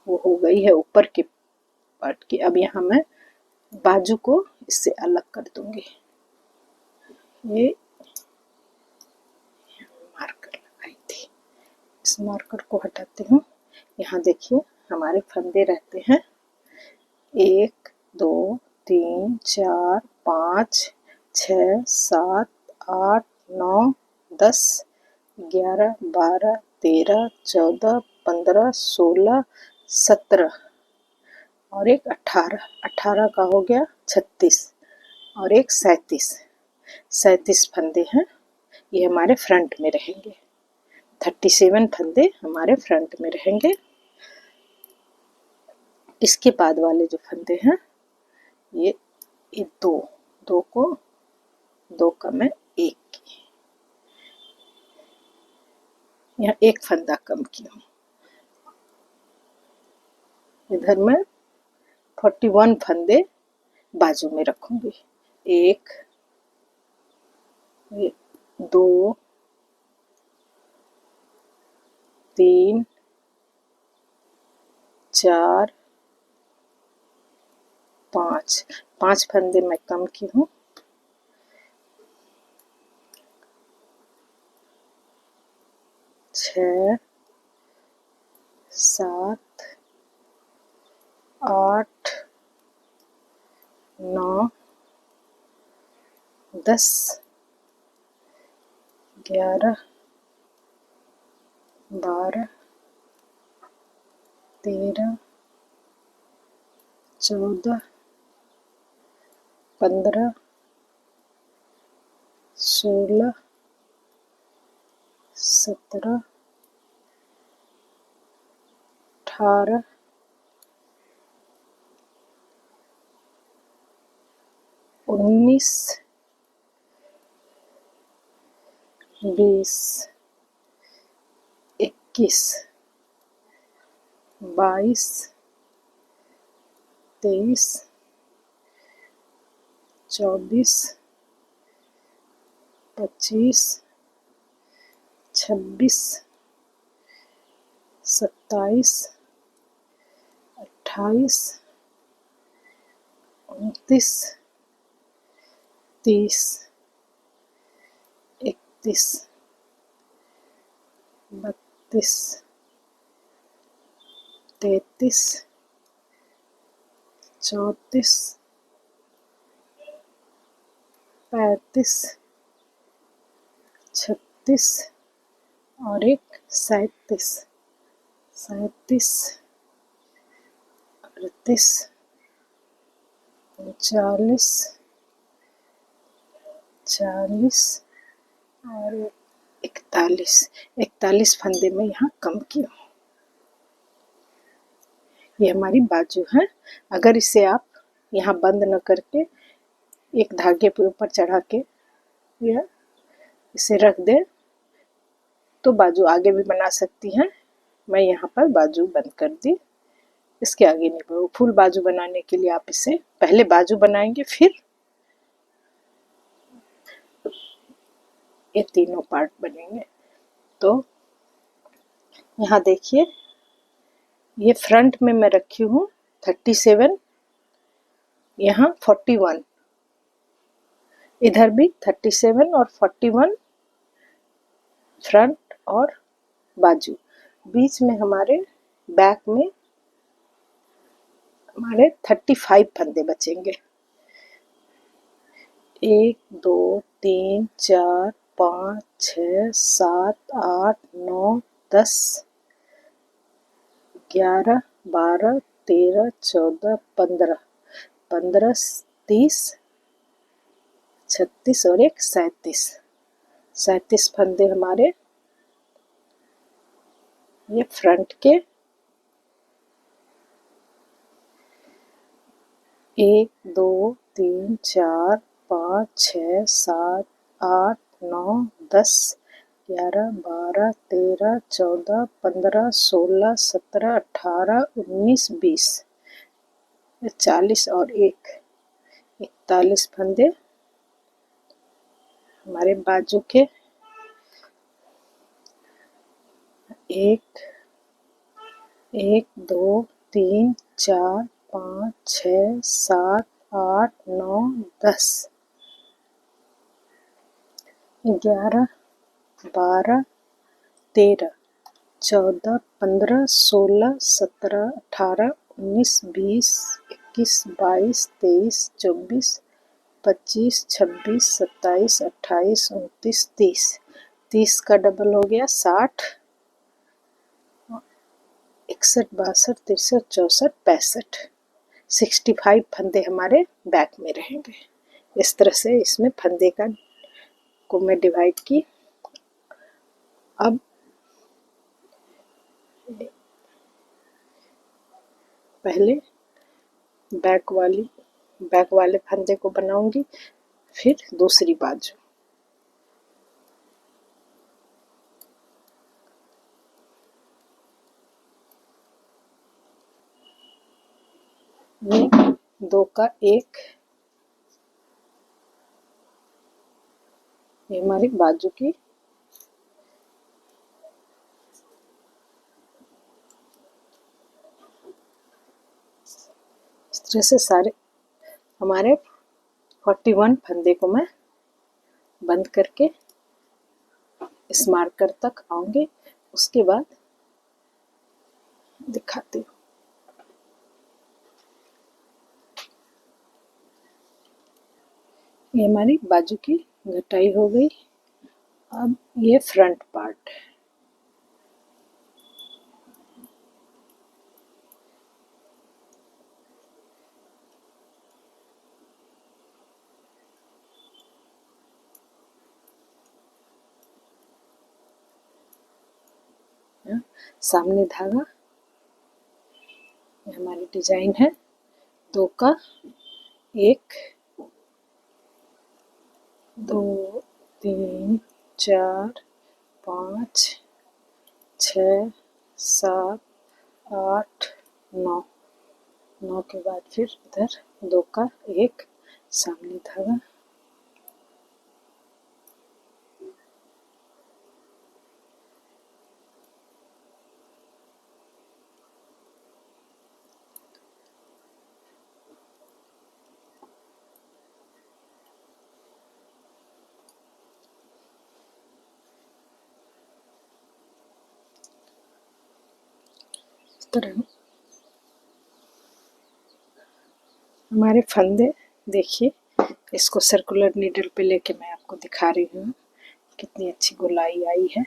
वो हो गई है ऊपर के पार्ट की। अब यहाँ मैं बाजू को इससे अलग कर दूंगी। ये मार्कर लगाई थी, इस मार्कर को हटाती हूँ। यहाँ देखिए हमारे फंदे रहते हैं 1 2 3 4 5 6 7 8 9 10 11 12 13 14 15 16 17 और एक 18, 18 का हो गया 36 और एक 37 फंदे हैं। ये हमारे फ्रंट में रहेंगे। 37 फंदे हमारे फ्रंट में रहेंगे। इसके बाद वाले जो फंदे हैं ये 2 को 2 का मैं 1 की, यहाँ 1 फंदा कम की हूँ। इधर मैं 41 फंदे बाजू में रखूंगी। 1 2 3 4 5 फंदे मैं कम की हूँ। 6 7 8 9 10 11 12 13 14 15 16 17 18 19 20 21 22 23 24 25 26 27 28 29 30 31 32 33 34 35 36 और एक 37 38 39 40 और 41 फंदे में यहाँ कम की हूँ। ये हमारी बाजू है। अगर इसे आप यहाँ बंद न करके एक धागे पे ऊपर चढ़ा के या इसे रख दे तो बाजू आगे भी बना सकती हैं। मैं यहाँ पर बाजू बंद कर दी, इसके आगे नहीं बढ़ो। फुल बाजू बनाने के लिए आप इसे पहले बाजू बनाएंगे, फिर ये तीनों पार्ट बनेंगे। तो यहाँ देखिए, ये फ्रंट में मैं रखी हूँ 37, यहाँ 41, इधर भी 37 और 41 फ्रंट और बाजू। बीच में हमारे बैक में हमारे 35 फंदे बचेंगे। 1 2 3 4 5 6 7 8 9 10 11 12 13 14 15 15 30 36 और एक 37 फंदे हमारे ये फ्रंट के। 1 2 3 4 5 6 7 8 9 10 11 12 13 14 15 16 17 18 19 20 40 और एक 41 फंदे हमारे बाजू के। 1 1 2 3 4 5 6 7 8 9 10 11 12 13 14 15 16 17 18 19 20 21 22 23 24 25 26 27 28 29 30 30 का डबल हो गया 60 61 62 63 64 65 65 फंदे हमारे बैक में रहेंगे। इस तरह से इसमें फंदे का को मैं डिवाइड की। अब पहले बैक वाले फंदे को बनाऊंगी, फिर दूसरी बाजू। ये 2 का 1, ये हमारी बाजू की इस तरह से सारे हमारे 41 फंदे को मैं बंद करके इस मार्कर तक आऊंगी, उसके बाद दिखाती हूँ। ये हमारी बाजू की घटाई हो गई। अब ये फ्रंट पार्ट, सामने धागा, ये हमारी डिजाइन है। 2 का 1 2 3 4 5 6 7 8 9 9 के बाद फिर इधर 2 का 1 सामने धागा, इस तरह हमारे फंदे। देखिए, इसको सर्कुलर नीडल पे लेके मैं आपको दिखा रही हूँ कितनी अच्छी गोलाई आई है।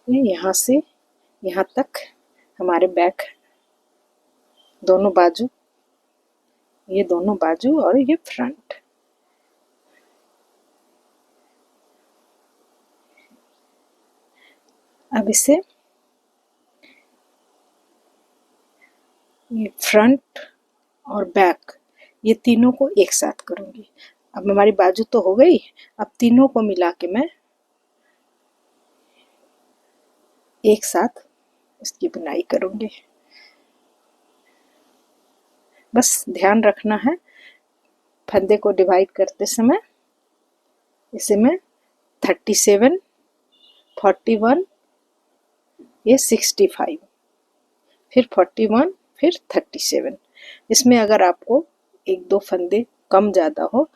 ये यहाँ से यहाँ तक हमारे बैक दोनों बाजू, ये दोनों बाजू और ये फ्रंट। अब इसे ये फ्रंट और बैक ये तीनों को एक साथ करूंगी। अब हमारी बाजू तो हो गई, अब तीनों को मिला के मैं एक साथ इसकी बुनाई करूंगी। बस ध्यान रखना है फंदे को डिवाइड करते समय। इसे मैं 37, 41, ये 65, फिर 41, फिर 37। इसमें अगर आपको एक दो फंदे कम ज़्यादा हो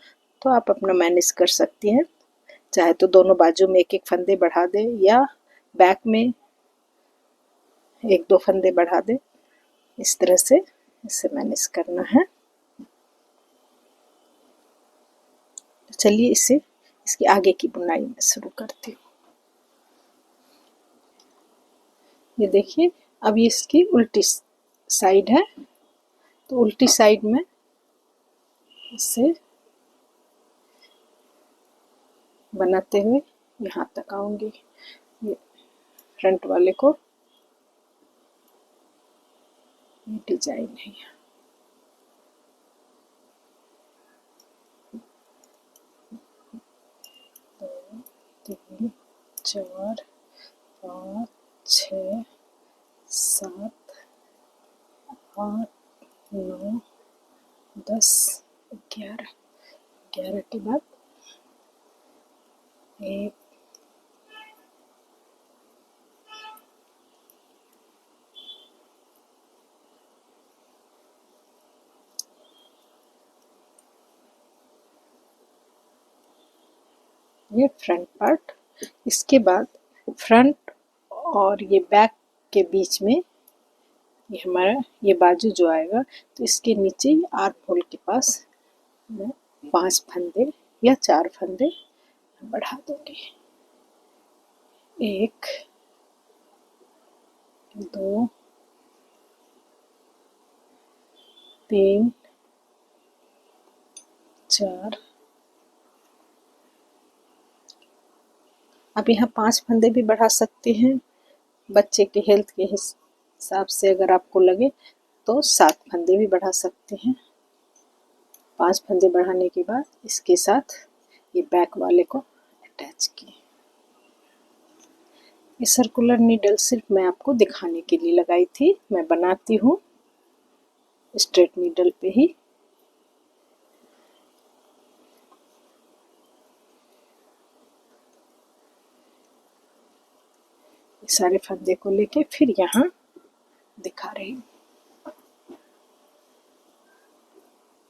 तो आप अपना मैनेज कर सकती हैं, चाहे तो दोनों बाजू में एक एक फंदे बढ़ा दें या बैक में एक दो फंदे बढ़ा दें। इस तरह से इसे मैनेज करना है। चलिए इसे इसकी आगे की बुनाई में शुरू करती हूँ। ये देखिए अब ये इसकी उल्टी साइड है, तो उल्टी साइड में इसे बनाते हुए यहाँ तक आऊंगी। ये फ्रंट वाले को ये डिजाइन है। 3, 4, 5, 6, 7, 8, 9, 10, 11। 11 के बाद एक, ये फ्रंट पार्ट। इसके बाद फ्रंट और ये बैक के बीच में ये हमारा ये बाजू जो आएगा, तो इसके नीचे आर्म होल के पास मैं 5 फंदे या 4 फंदे बढ़ा दूंगी। 1, 2, 3, 4। आप यहाँ 5 फंदे भी बढ़ा सकते हैं। बच्चे के हेल्थ के हिसाब से अगर आपको लगे तो 7 फंदे भी बढ़ा सकते हैं। 5 फंदे बढ़ाने के बाद इसके साथ ये बैक वाले को अटैच किए। ये सर्कुलर नीडल सिर्फ मैं आपको दिखाने के लिए लगाई थी, मैं बनाती हूँ स्ट्रेट नीडल पे ही। सारे फंदे को लेके फिर यहाँ दिखा रही हूँ।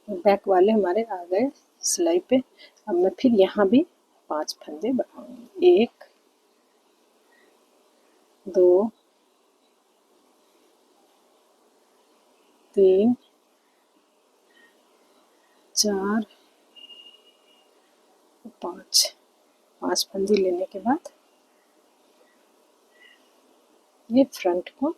बैक वाले हमारे आ गए सिलाई पे। अब मैं फिर यहाँ भी 5 फंदे बढ़ाऊंगी। 1, 2, 3, 4, 5। 5 फंदे लेने के बाद ये फ्रंट को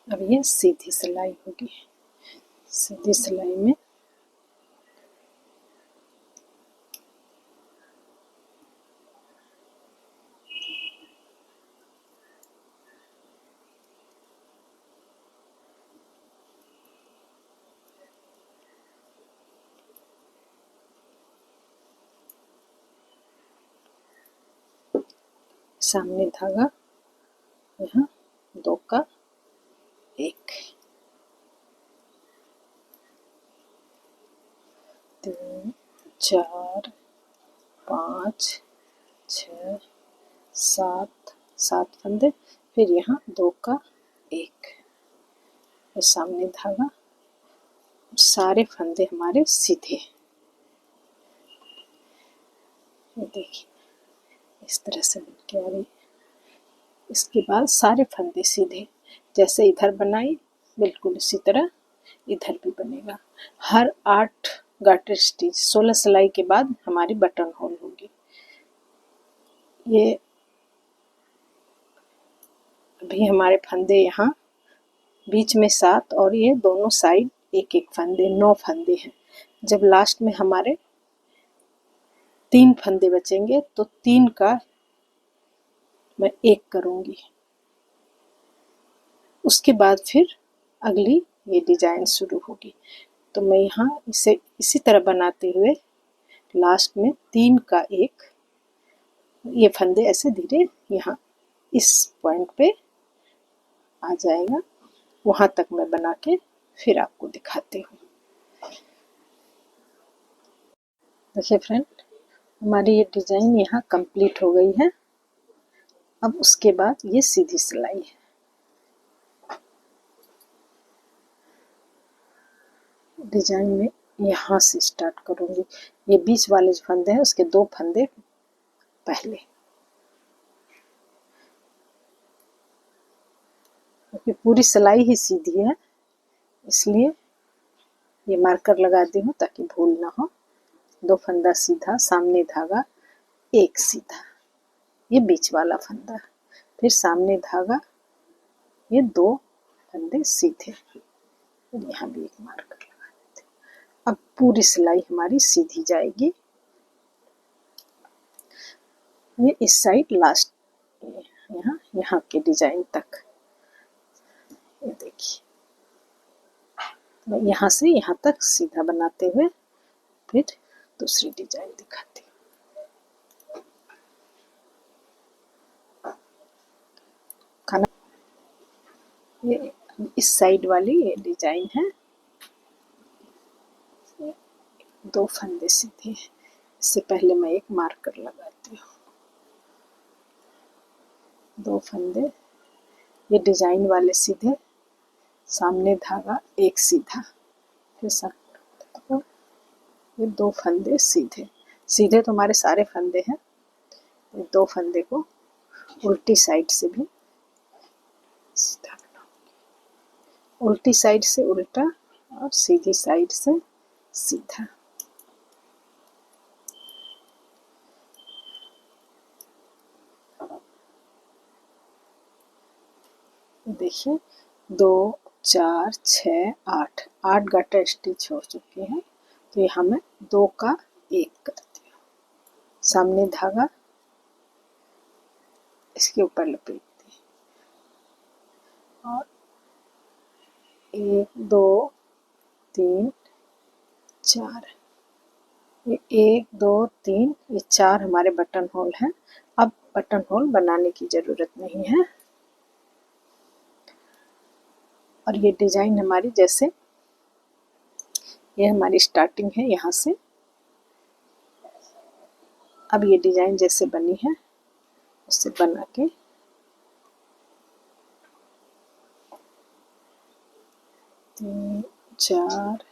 अब ये सीधी सिलाई होगी। सीधी सिलाई में सामने धागा यहाँ 2 का 1, 3, 4, 5, 6, 7 फंदे, फिर यहाँ 2 का 1। ये सामने धागा, सारे फंदे हमारे सीधे। ये देखिए इस तरह से बन के आ रही। इसके बाद सारे फंदे सीधे, जैसे इधर बनाई बिल्कुल इसी तरह इधर भी बनेगा। हर 8 गाटर स्टिच 16 सिलाई के बाद हमारी बटन होल होगी। ये अभी हमारे फंदे यहाँ बीच में 7 और ये दोनों साइड एक एक फंदे, 9 फंदे हैं। जब लास्ट में हमारे 3 फंदे बचेंगे तो 3 का मैं 1 करूँगी। उसके बाद फिर अगली ये डिजाइन शुरू होगी। तो मैं यहाँ इसे इसी तरह बनाते हुए लास्ट में 3 का 1, ये फंदे ऐसे धीरे यहाँ इस पॉइंट पे आ जाएगा, वहाँ तक मैं बना के फिर आपको दिखाती हूँ। देखिए फ्रेंड, हमारी ये डिजाइन यहाँ कंप्लीट हो गई है। अब उसके बाद ये सीधी सिलाई है। डिजाइन में यहाँ से स्टार्ट करूँगी। ये बीच वाले जो फंदे हैं उसके 2 फंदे पहले, क्योंकि पूरी सिलाई ही सीधी है इसलिए ये मार्कर लगाती हूँ ताकि भूल ना हो। 2 फंदा सीधा, सामने धागा 1 सीधा, ये बीच वाला फंदा, फिर सामने धागा, ये 2 फंदे सीधे, फिर यहाँ भी एक मार्कर लगा देते हैं। अब पूरी सिलाई हमारी सीधी जाएगी। ये इस साइड लास्ट यहाँ के डिजाइन तक। ये देखिए मैं यहाँ से यहाँ तक सीधा बनाते हुए फिर दूसरी डिजाइन दिखाती हूँ। खाना ये इस साइड वाली ये डिजाइन है, 2 फंदे सीधे। इससे पहले मैं एक मार्कर लगाती हूँ। 2 फंदे, ये डिजाइन वाले सीधे, सामने धागा 1 सीधा, फिर ये 2 फंदे सीधे। सीधे तो हमारे सारे फंदे हैं। ये 2 फंदे को उल्टी साइड से भी सीधा बनाऊंगी। उल्टी साइड से उल्टा और सीधी साइड से सीधा। देखिए 2 4 6 8 गाटर स्टिच हो चुके हैं। तो यहाँ मैं 2 का 1 करती हूँ। सामने धागा इसके ऊपर लपेटती और 1 2 3 4, ये 1 2 3, ये 4 हमारे बटन होल हैं। अब बटन होल बनाने की जरूरत नहीं है। और ये डिजाइन हमारी जैसे, ये हमारी स्टार्टिंग है यहाँ से। अब ये डिजाइन जैसे बनी है उससे बना के 3 4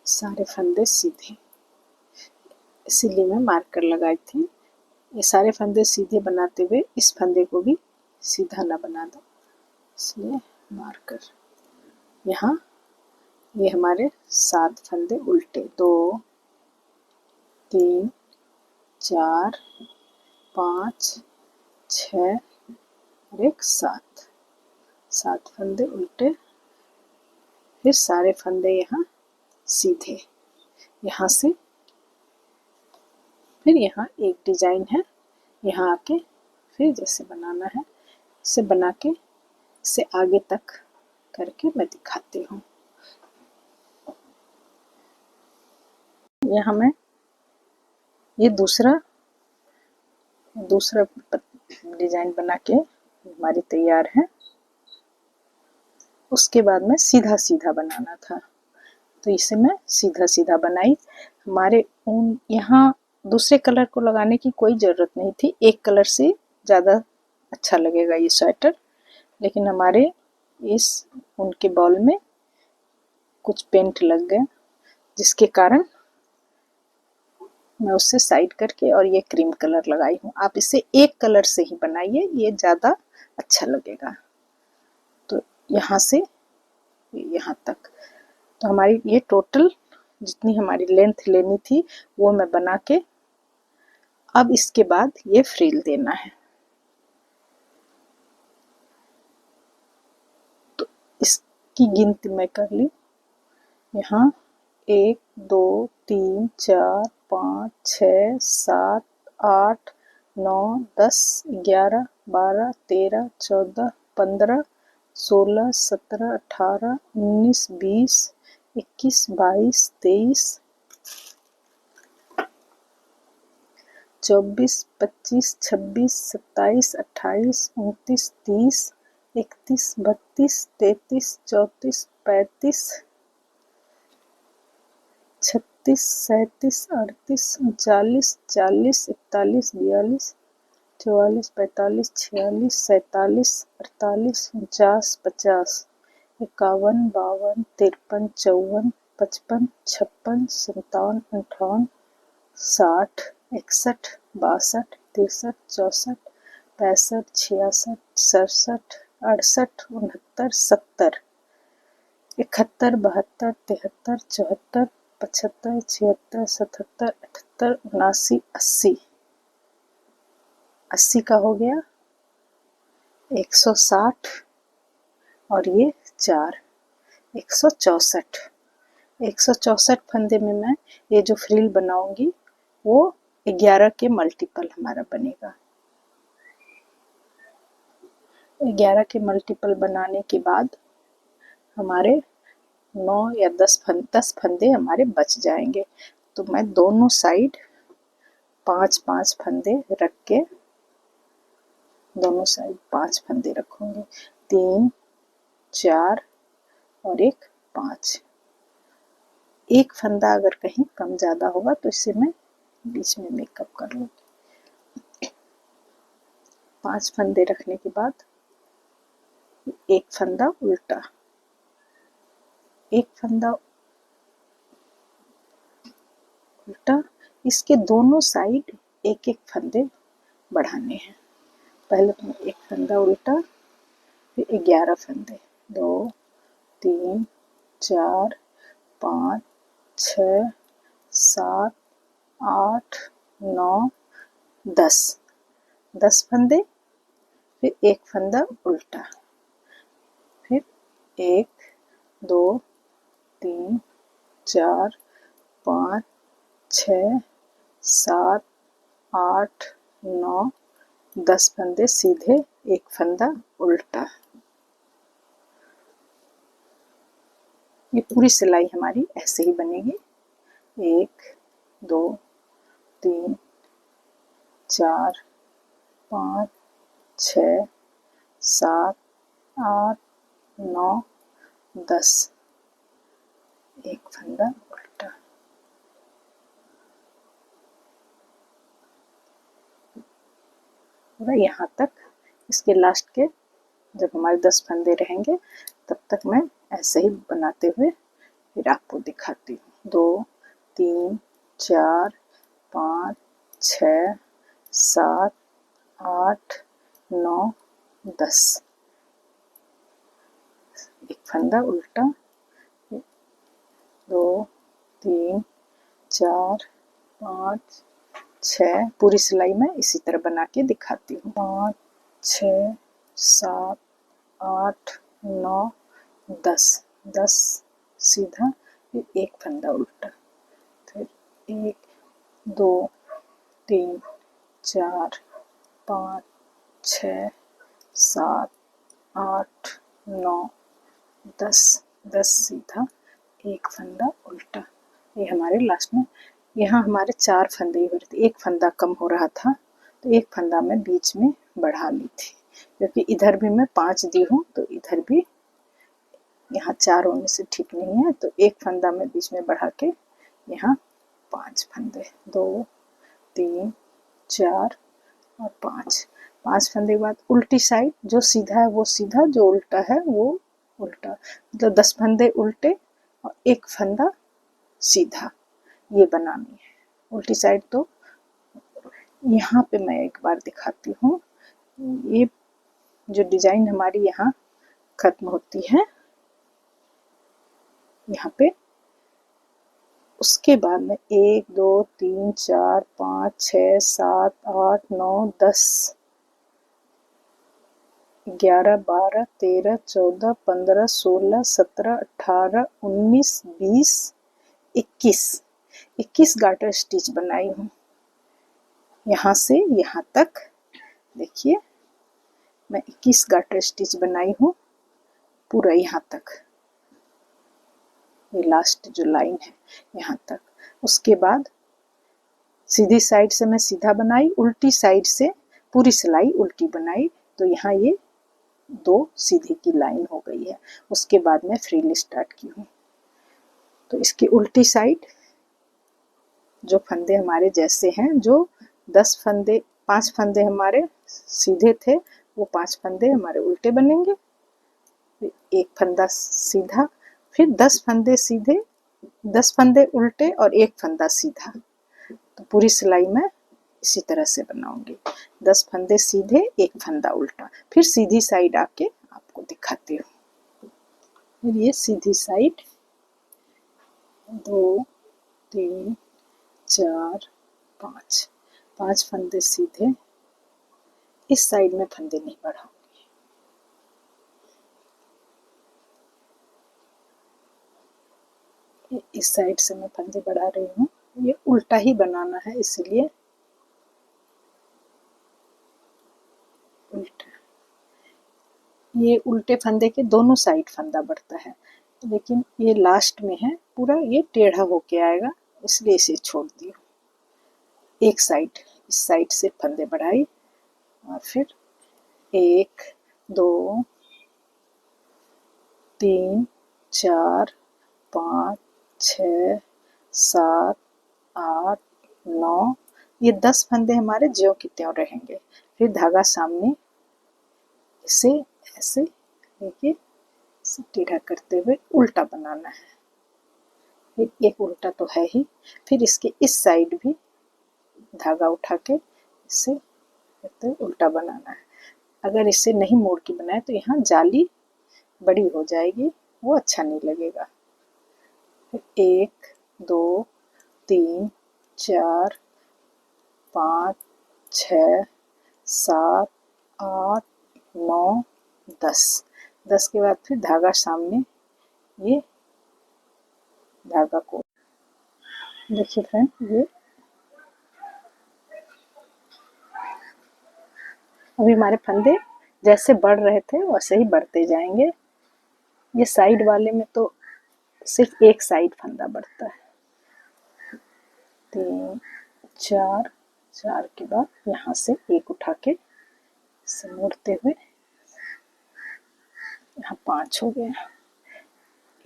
सारे फंदे सीधे, इसीलिए मैं मार्कर लगाई थी। ये सारे फंदे सीधे बनाते हुए इस फंदे को भी सीधा ना बना दो, इसलिए मार्कर। यहाँ ये हमारे 7 फंदे उल्टे, 2 3 4 5 6 और एक 7 फंदे उल्टे, फिर सारे फंदे यहाँ सीधे। यहाँ से फिर यहाँ एक डिजाइन है, यहाँ आके फिर जैसे बनाना है इसे बना के इसे आगे तक करके मैं दिखाती हूँ। यहाँ मैं ये दूसरा डिजाइन बना के हमारी तैयार है। उसके बाद में सीधा सीधा बनाना था, तो इसे मैं सीधा सीधा बनाई। हमारे ऊन यहाँ दूसरे कलर को लगाने की कोई ज़रूरत नहीं थी, एक कलर से ज़्यादा अच्छा लगेगा ये स्वेटर। लेकिन हमारे इस उनके बॉल में कुछ पेंट लग गया, जिसके कारण मैं उससे साइड करके और ये क्रीम कलर लगाई हूँ। आप इसे एक कलर से ही बनाइए, ये ज़्यादा अच्छा लगेगा। तो यहाँ से यहाँ तक, तो हमारी ये टोटल जितनी हमारी लेंथ लेनी थी वो मैं बना के, अब इसके बाद ये फ्रिल देना है। तो इसकी गिनती मैं कर ली, यहाँ 1 2 3 4 5 6 7 8 9 10 11 12 13 14 15 16 17 18 19 20 21 22 23 24 25 26 27 28 29 30 31 32 33 34 35 36 37 38 39 40 41 42 44 45 46 47 48 49 50 51 52 53 54 55 56 57 58 60 61 62 63 64 65 66 67 68 69 70 71 72 73 74 75 76 77 78 79 80 80 का हो गया, 160 और ये 4 164। 164 फंदे में मैं ये जो फ्रिल बनाऊंगी वो 11 के मल्टीपल हमारा बनेगा। 11 के मल्टीपल बनाने के बाद हमारे 9 या 10 फंदे हमारे बच जाएंगे। तो मैं दोनों साइड 5-5 फंदे रख के, दोनों साइड 5 फंदे रखूंगी, 3 4 और एक 5। एक फंदा अगर कहीं कम ज़्यादा होगा तो इसे मैं बीच में मेकअप कर लूँगी। 5 फंदे रखने के बाद एक फंदा उल्टा, एक फंदा उल्टा, इसके दोनों साइड एक एक फंदे बढ़ाने हैं। पहले तो एक फंदा उल्टा, फिर 11 फंदे, 2 3 4 5 6 7 8 9 10 10 फंदे, फिर एक फंदा उल्टा, फिर 1 2 3 4 5 6 7 8 9 10 फंदे सीधे, एक फंदा उल्टा। ये पूरी सिलाई हमारी ऐसे ही बनेगी। 1 2 3 4 5 6 7 8 9 10, एक फंदा उल्टा। पूरा यहाँ तक, इसके लास्ट के जब हमारे 10 फंदे रहेंगे तब तक मैं ऐसे ही बनाते हुए फिर आपको दिखाती हूँ। 2 3 4 5 6 7 8 9 10, एक फंदा उल्टा, 2 3 4 5 6, पूरी सिलाई में इसी तरह बना के दिखाती हूँ। 5 6 7 8 9 10, 10 सीधा, फिर एक फंदा उल्टा, फिर 1 2 3 4 5 6 7 8 9 10, 10 सीधा, एक फंदा उल्टा। ये हमारे लास्ट में, यहाँ हमारे 4 फंदे हो रहे थे, एक फंदा कम हो रहा था तो एक फंदा मैं बीच में बढ़ा ली थी, क्योंकि इधर भी मैं 5 दी हूँ तो इधर भी यहाँ 4 होने से ठीक नहीं है, तो एक फंदा मैं बीच में बढ़ा के यहाँ 5 फंदे, 2 3 4 और 5 फंदे के बाद उल्टी साइड जो सीधा है वो सीधा, जो उल्टा है वो उल्टा, मतलब 10 फंदे उल्टे और एक फंदा सीधा, ये बनानी है उल्टी साइड। तो यहाँ पे मैं एक बार दिखाती हूँ, ये जो डिजाइन हमारी यहाँ खत्म होती है यहाँ पे। उसके बाद में 1 2 3 4 5 6 7 8 9 10 11 12 13 14 15 16 17 18 19 20 21 गार्टर स्टिच बनाई हूँ यहाँ से यहाँ तक। देखिए मैं 21 गार्टर स्टिच बनाई हूँ पूरा यहाँ तक, ये लास्ट जो लाइन है यहाँ तक। उसके बाद सीधी साइड से मैं सीधा बनाई, उल्टी साइड से पूरी सिलाई उल्टी बनाई, तो यहाँ ये 2 सीधे की लाइन हो गई है। उसके बाद मैं फ्रील स्टार्ट की हूँ। तो इसकी उल्टी साइड जो फंदे हमारे जैसे हैं, जो 10 फंदे 5 फंदे हमारे सीधे थे, वो 5 फंदे हमारे उल्टे बनेंगे, फिर एक फंदा सीधा, फिर 10 फंदे सीधे, 10 फंदे उल्टे और एक फंदा सीधा। तो पूरी सिलाई में इसी तरह से बनाऊंगी, 10 फंदे सीधे एक फंदा उल्टा। फिर सीधी साइड आके आपको दिखाती हूँ। फिर ये सीधी साइड 2 3 4 5 फंदे सीधे, इस साइड में फंदे नहीं बढ़ाऊंगी। इस साइड से मैं फंदे बढ़ा रही हूँ, ये उल्टा ही बनाना है इसलिए उल्टा। ये उल्टे फंदे के दोनों साइड फंदा बढ़ता है, लेकिन ये लास्ट में है पूरा ये टेढ़ा होके आएगा, इसलिए इसे छोड़ दिया। एक साइड, इस साइड से फंदे बढ़ाई और फिर 1 2 3 4 5 6 7 8 9, ये 10 फंदे हमारे ज्यों की त्यों रहेंगे। फिर धागा सामने इसे ऐसे लेके इसे टेढ़ा करते हुए उल्टा बनाना है। फिर एक उल्टा तो है ही, फिर इसके इस साइड भी धागा उठा के इसे करते हुए उल्टा बनाना है। अगर इसे नहीं मोड़ के बनाए तो यहाँ जाली बड़ी हो जाएगी, वो अच्छा नहीं लगेगा। फिर 1 2 3 4 5 6 7 8 9 10 के बाद फिर धागा सामने, ये धागा को देखिए फ्रेंड, ये अभी हमारे फंदे जैसे बढ़ रहे थे वैसे ही बढ़ते जाएंगे। ये साइड वाले में तो सिर्फ एक साइड फंदा बढ़ता है। 3 4 के बाद यहाँ से एक उठा के इसे मोड़ते हुए यहाँ 5 हो गया।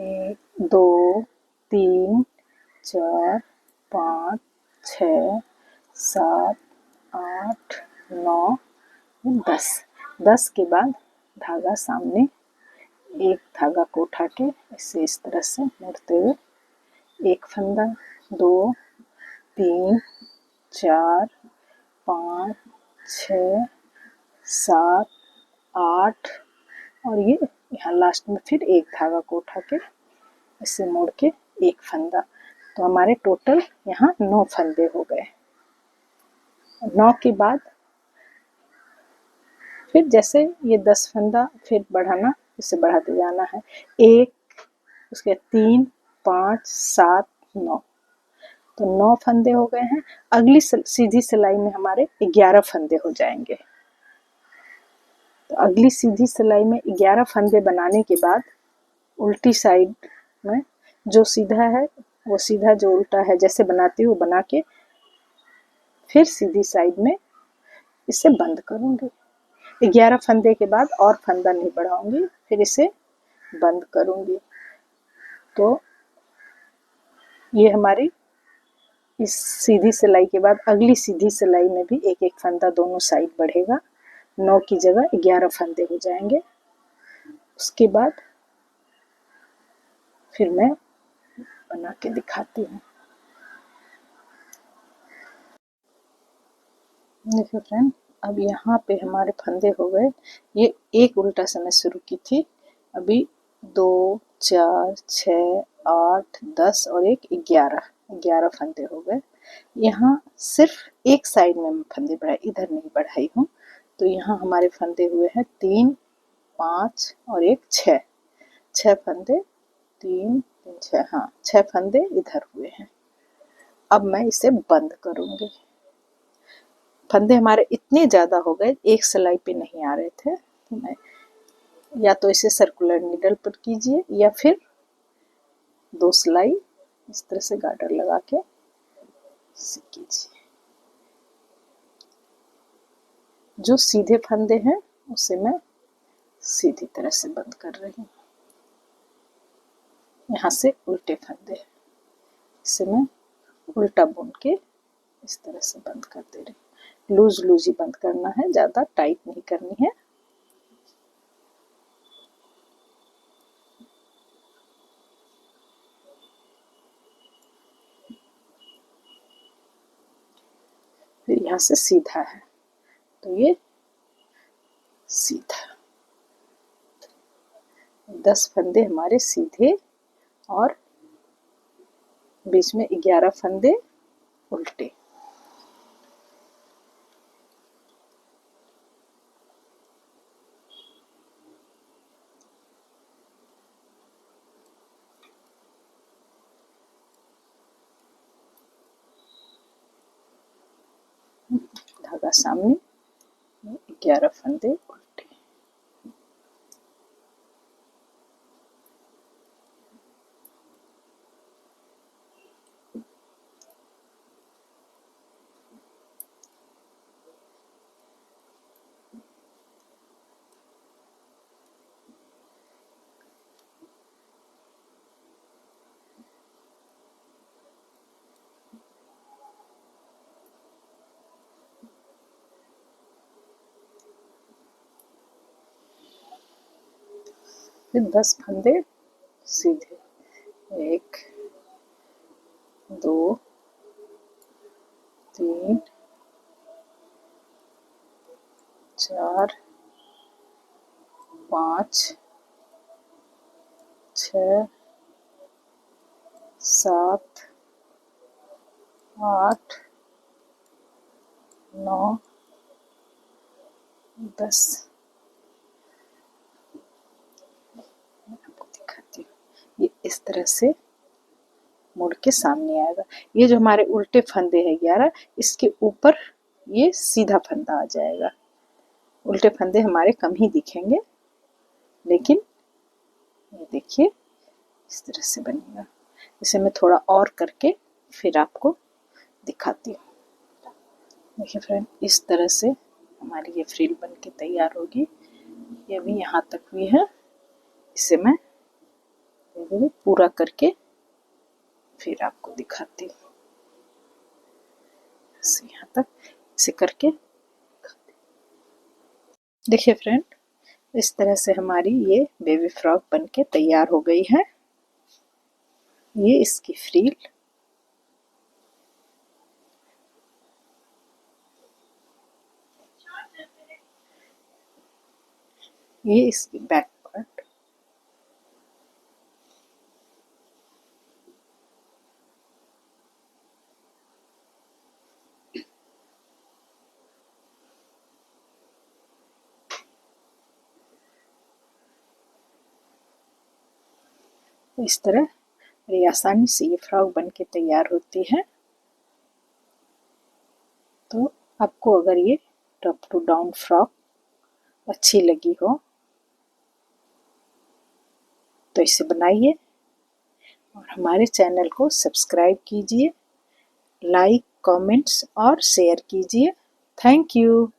1 2 3 4 5 6 7 8 9 10 के बाद धागा सामने, एक धागा को उठा के इसे इस तरह से मोड़ते हुए एक फंदा 2 3 4 5 6 7 8 और ये यहाँ लास्ट में फिर एक धागा को उठा के इसे मोड़ के एक फंदा। तो हमारे टोटल यहाँ 9 फंदे हो गए। 9 के बाद फिर जैसे ये 10 फंदा फिर बढ़ाना, इसे बढ़ाते जाना है। 1 उसके 3 5 7 9, तो 9 फंदे हो गए हैं। अगली सीधी सिलाई में हमारे 11 फंदे हो जाएंगे। तो अगली सीधी सिलाई में 11 फंदे बनाने के बाद उल्टी साइड में जो सीधा है वो सीधा, जो उल्टा है जैसे बनाती हूँ बना के फिर सीधी साइड में इसे बंद करूँगी। 11 फंदे के बाद और फंदा नहीं बढ़ाऊंगी, फिर इसे बंद करूँगी। तो ये हमारी इस सीधी सिलाई के बाद अगली सीधी सिलाई में भी एक एक फंदा दोनों साइड बढ़ेगा। 9 की जगह 11 फंदे हो जाएंगे। उसके बाद फिर मैं बना के दिखाती हूँ। देखिए फ्रेंड, अब यहाँ पे हमारे फंदे हो गए। ये एक उल्टा से मैं शुरू की थी, अभी 2 4 6 8 10 और एक 11 फंदे हो गए। यहाँ सिर्फ एक साइड में फंदे बढ़ाए, इधर नहीं बढ़ाई हूँ। तो यहाँ हमारे फंदे हुए हैं 3 5 और एक 6 फंदे, 3 3 6, हाँ 6 फंदे इधर हुए हैं। अब मैं इसे बंद करूँगी। फंदे हमारे इतने ज़्यादा हो गए, एक सिलाई पे नहीं आ रहे थे, तो मैं या तो इसे सर्कुलर नीडल पर कीजिए या फिर 2 सिलाई इस तरह से गार्डर लगा के कीजिए। जो सीधे फंदे हैं उसे मैं सीधी तरह से बंद कर रही हूँ। यहाँ से उल्टे फंदे, इसे मैं उल्टा बुन के इस तरह से बंद कर दे रही हूँ। लूज लूज ही बंद करना है, ज़्यादा टाइट नहीं करनी है। फिर यहाँ से सीधा है तो ये सीधा, 10 फंदे हमारे सीधे और बीच में 11 फंदे उल्टे। धागा सामने, 11 फंदे उल्टे। फिर 10 फंदे सीधे, 1 2 3 4 5 6 7 8 9 10। आपको दिखाती हूँ, ये इस तरह से मुड़ के सामने आएगा। ये जो हमारे उल्टे फंदे हैं 11, इसके ऊपर ये सीधा फंदा आ जाएगा। उल्टे फंदे हमारे कम ही दिखेंगे, लेकिन ये देखिए इस तरह से बनेगा। इसे मैं थोड़ा और करके फिर आपको दिखाती हूँ। देखिए फ्रेंड, इस तरह से हमारी ये फ्रिल बन के तैयार होगी। ये भी यहाँ तक हुई है, इसे मैं पूरा करके फिर आपको दिखाती हूँ। यहाँ तक इसे करके देखिए फ्रेंड, इस तरह से हमारी ये बेबी फ्रॉक बन के तैयार हो गई है। ये इसकी फ्रिल, ये इसकी बैक पार्ट। इस तरह बड़ी आसानी से ये फ्रॉक बन के तैयार होती है। तो आपको अगर ये टॉप टू डाउन फ्रॉक अच्छी लगी हो तो इसे बनाइए और हमारे चैनल को सब्सक्राइब कीजिए, लाइक, कमेंट्स और शेयर कीजिए। Thank you.